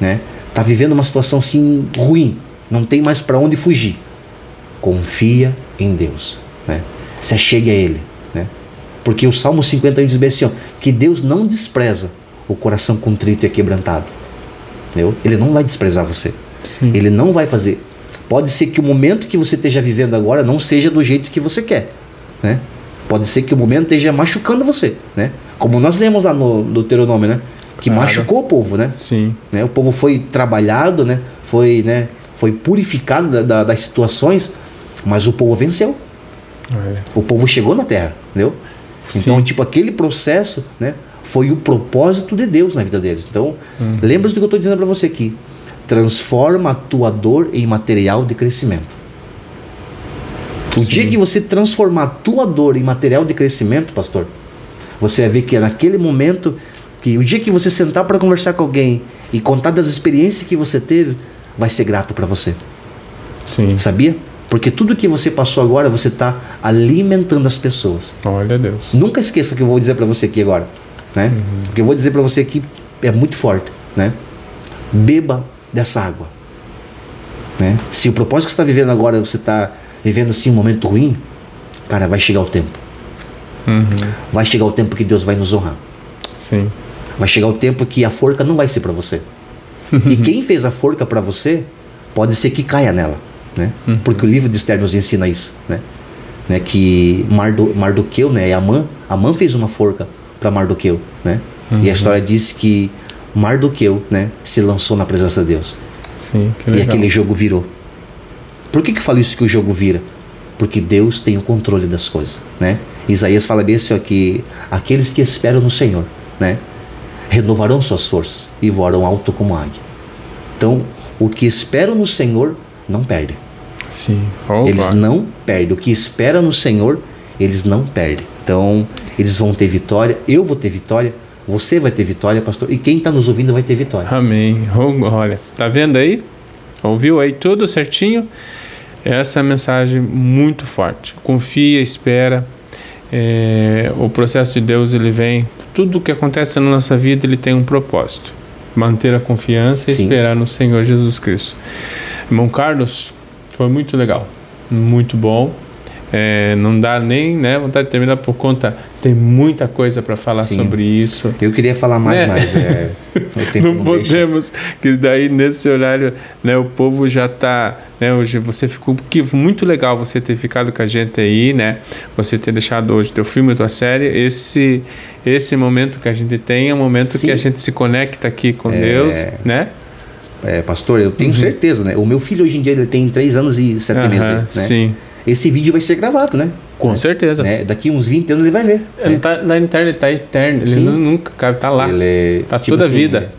né, está vivendo uma situação assim ruim, não tem mais para onde fugir, confia em Deus, né? Se achegue a Ele, né? Porque o Salmo 51 diz bem assim, ó, que Deus não despreza o coração contrito e quebrantado, entendeu? Ele não vai desprezar você. Sim. Ele não vai fazer. Pode ser que o momento que você esteja vivendo agora não seja do jeito que você quer, né? Pode ser que o momento esteja machucando você, né? Como nós lemos lá no Deuteronômio, né? Que machucou o povo, né? Sim. Né? O povo foi trabalhado, né? Foi purificado das situações, mas o povo venceu. O povo chegou na terra, entendeu? Então, tipo, aquele processo, né, foi o propósito de Deus na vida deles. Então, lembra-se do que eu estou dizendo para você aqui. Transforma a tua dor em material de crescimento. O dia que você transformar a tua dor em material de crescimento, pastor, você vai ver que é naquele momento que o dia que você sentar para conversar com alguém e contar das experiências que você teve, vai ser grato para você. Sim. Sabia? Porque tudo que você passou agora, você está alimentando as pessoas. Olha a Deus. Nunca esqueça o que eu vou dizer para você aqui agora, né? O que eu vou dizer para você aqui é muito forte, né? Beba dessa água, né? Se o propósito que você está vivendo agora, você está vivendo assim um momento ruim, cara, vai chegar o tempo. Vai chegar o tempo que Deus vai nos honrar. Sim. Vai chegar o tempo que a forca não vai ser para você. E quem fez a forca para você, pode ser que caia nela, né? Porque o livro de Esther nos ensina isso, né? Que Mardoqueu, né? E Amã fez uma forca para Mardoqueu, né? E a história diz que Mardoqueu, né, se lançou na presença de Deus. Sim, que legal. E aquele jogo virou. Por que eu falo isso, que o jogo vira? Porque Deus tem o controle das coisas, né? Isaías fala bem assim, ó, que aqueles que esperam no Senhor, né, renovarão suas forças e voarão alto como águia. Então, o que espera no Senhor não perde. Sim. Eles não perdem. O que espera no Senhor, eles não perdem. Então, eles vão ter vitória, eu vou ter vitória, Você vai ter vitória, pastor, e quem está nos ouvindo vai ter vitória. Amém. Olha, tá vendo aí? Ouviu aí tudo certinho? Essa é a mensagem muito forte. Confia, espera. O processo de Deus, ele vem. Tudo que acontece na nossa vida, ele tem um propósito. Manter a confiança e esperar no Senhor Jesus Cristo. Irmão Carlos, foi muito legal. Muito bom. Não dá nem, né, vontade de terminar por conta, tem muita coisa para falar sobre isso. Eu queria falar mais, mas o tempo não podemos, que daí nesse horário, né, o povo já está, né, hoje você ficou, que muito legal você ter ficado com a gente aí, né, você ter deixado hoje teu filme, tua série, esse momento que a gente tem é um momento que a gente se conecta aqui com Deus, né? Pastor, eu tenho certeza, né, o meu filho hoje em dia ele tem 3 anos e 7 meses, né? Sim. Esse vídeo vai ser gravado, né? Com certeza. Né? Daqui uns 20 anos ele vai ver. Ele tá na internet, ele tá eterno. Ele nunca tá lá. Ele pra toda a vida.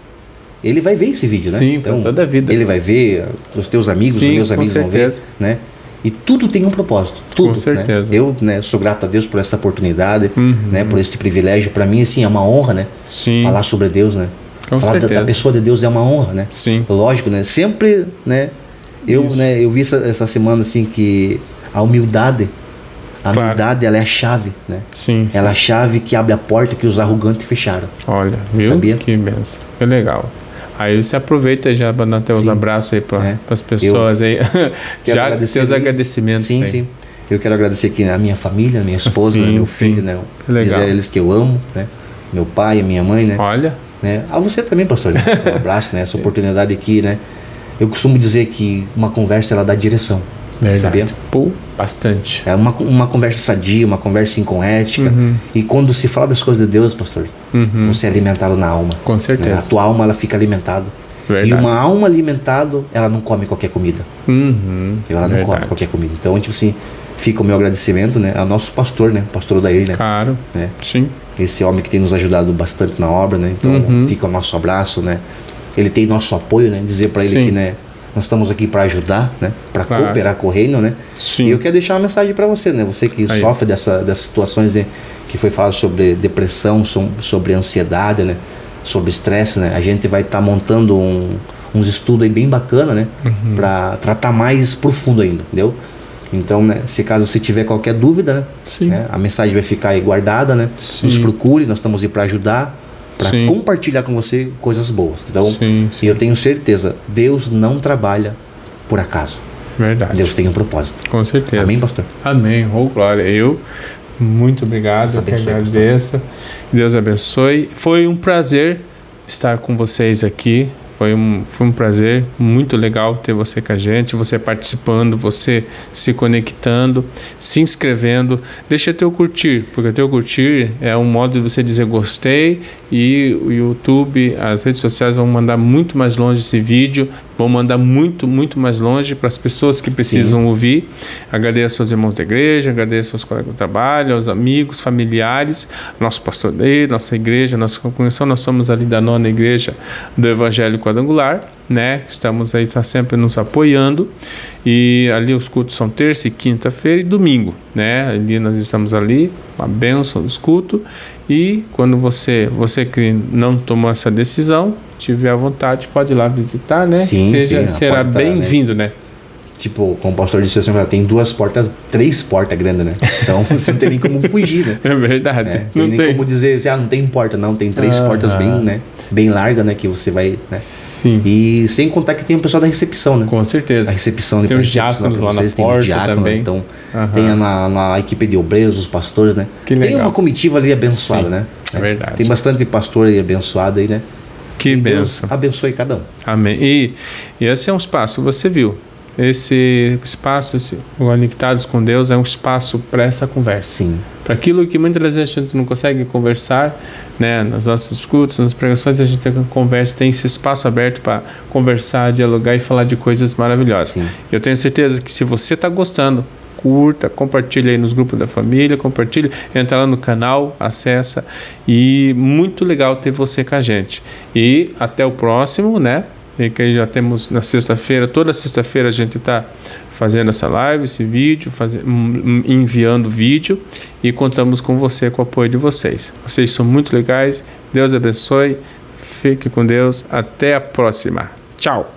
Ele vai ver esse vídeo, né? Sim, então, pra toda a vida. Ele vai ver, os teus amigos, os meus amigos vão ver, né? E tudo tem um propósito. Tudo, com certeza. Né? Eu, né, sou grato a Deus por essa oportunidade, né? Por esse privilégio. Para mim, assim, é uma honra, né? Sim. Falar sobre Deus, né? Com falar certeza. da pessoa de Deus é uma honra, né? Sim. Lógico, né? Sempre, né? Eu vi essa semana, assim, que a humildade, ela é a chave, né? Sim. Ela é a chave que abre a porta que os arrogantes fecharam. Olha, viu? Sabia? Que benção. Que legal. Aí você aproveita e já para dar teus abraços aí para as pessoas aí. Já teus agradecimentos. Sim, aí. sim. Eu quero agradecer aqui a minha família, minha esposa, meu filho, né? Legal. Dizer a eles que eu amo, né? Meu pai, a minha mãe, né? Olha. Né? A você também, pastor. Né? Um abraço, né? Essa oportunidade aqui, né? Eu costumo dizer que uma conversa, ela dá direção. Verdade. Sabia? Pô, bastante. É uma conversa sadia, uma conversa com ética. E quando se fala das coisas de Deus, pastor, você é alimentado na alma. Com certeza. Né? A tua alma, ela fica alimentada. Verdade. E uma alma alimentada, ela não come qualquer comida. Ela não come qualquer comida. Então, tipo assim, fica o meu agradecimento, né, ao nosso pastor, né, pastor Odair, né? Claro. Né? Sim. Esse homem que tem nos ajudado bastante na obra, né? Então, fica o nosso abraço, né? Ele tem nosso apoio, né? Dizer para ele que, né, nós estamos aqui para ajudar, né? Para cooperar com o reino, né? Sim. E eu quero deixar uma mensagem para você, né? Você que sofre dessas situações, né? Que foi falado sobre depressão, sobre ansiedade, né? Sobre estresse, né? A gente vai estar montando uns estudos aí bem bacana, né? Para tratar mais profundo ainda, entendeu? Então, né? Se caso você tiver qualquer dúvida, né? A mensagem vai ficar aí guardada, né? Nos procure, nós estamos aí para ajudar, para compartilhar com você coisas boas. Então, e eu tenho certeza, Deus não trabalha por acaso. Verdade. Deus tem um propósito. Com certeza. Amém, pastor? Amém. Oh, glória. Eu, muito obrigado. Eu agradeço. Deus abençoe. Foi um prazer estar com vocês aqui. Foi um prazer muito legal ter você com a gente, você participando, você se conectando, se inscrevendo. Deixa teu curtir, porque teu curtir é um modo de você dizer gostei, e o YouTube, as redes sociais vão mandar muito mais longe esse vídeo, vão mandar muito, muito mais longe para as pessoas que precisam ouvir. Agradeço aos irmãos da igreja, agradeço aos colegas do trabalho, aos amigos, familiares, nosso pastor dele, nossa igreja, nossa congregação. Nós somos ali da 9ª Igreja do Evangelho Quadrangular, né? Estamos aí, está sempre nos apoiando, e ali os cultos são terça e quinta-feira e domingo, né? Ali nós estamos ali, uma bênção dos cultos. E quando você que não tomou essa decisão, tiver à vontade, pode ir lá visitar, né? Será bem-vindo, né? Tipo, como o pastor disse, assim, tem 3 portas grandes, né? Então você não tem nem como fugir, né? É verdade. Não tem como dizer, não tem porta, não. Tem 3 portas bem, né? Bem largas, né? Que você vai, né? Sim. E sem contar que tem o pessoal da recepção, né? Com certeza. A recepção tem os diáconos lá na porta também. Então, tem na equipe de obreiros, os pastores, né? Tem uma comitiva ali abençoada, né? É verdade. Tem bastante pastor aí abençoado aí, né? Que bênção. Abençoe cada um. Amém. E esse é um espaço, você viu, esse espaço, o Conectados com Deus, é um espaço para essa conversa. Sim. Para aquilo que muitas vezes a gente não consegue conversar, né? Nas nossas cultos, nas pregações, a gente tem conversa, tem esse espaço aberto para conversar, dialogar e falar de coisas maravilhosas. Sim. Eu tenho certeza que se você está gostando, curta, compartilha aí nos grupos da família, compartilha, entra lá no canal, acessa, e muito legal ter você com a gente. E até o próximo, né? e que já temos na sexta-feira, toda sexta-feira a gente está fazendo essa live, esse vídeo, enviando vídeo, e contamos com você, com o apoio de vocês. Vocês são muito legais, Deus abençoe, fique com Deus, até a próxima, tchau!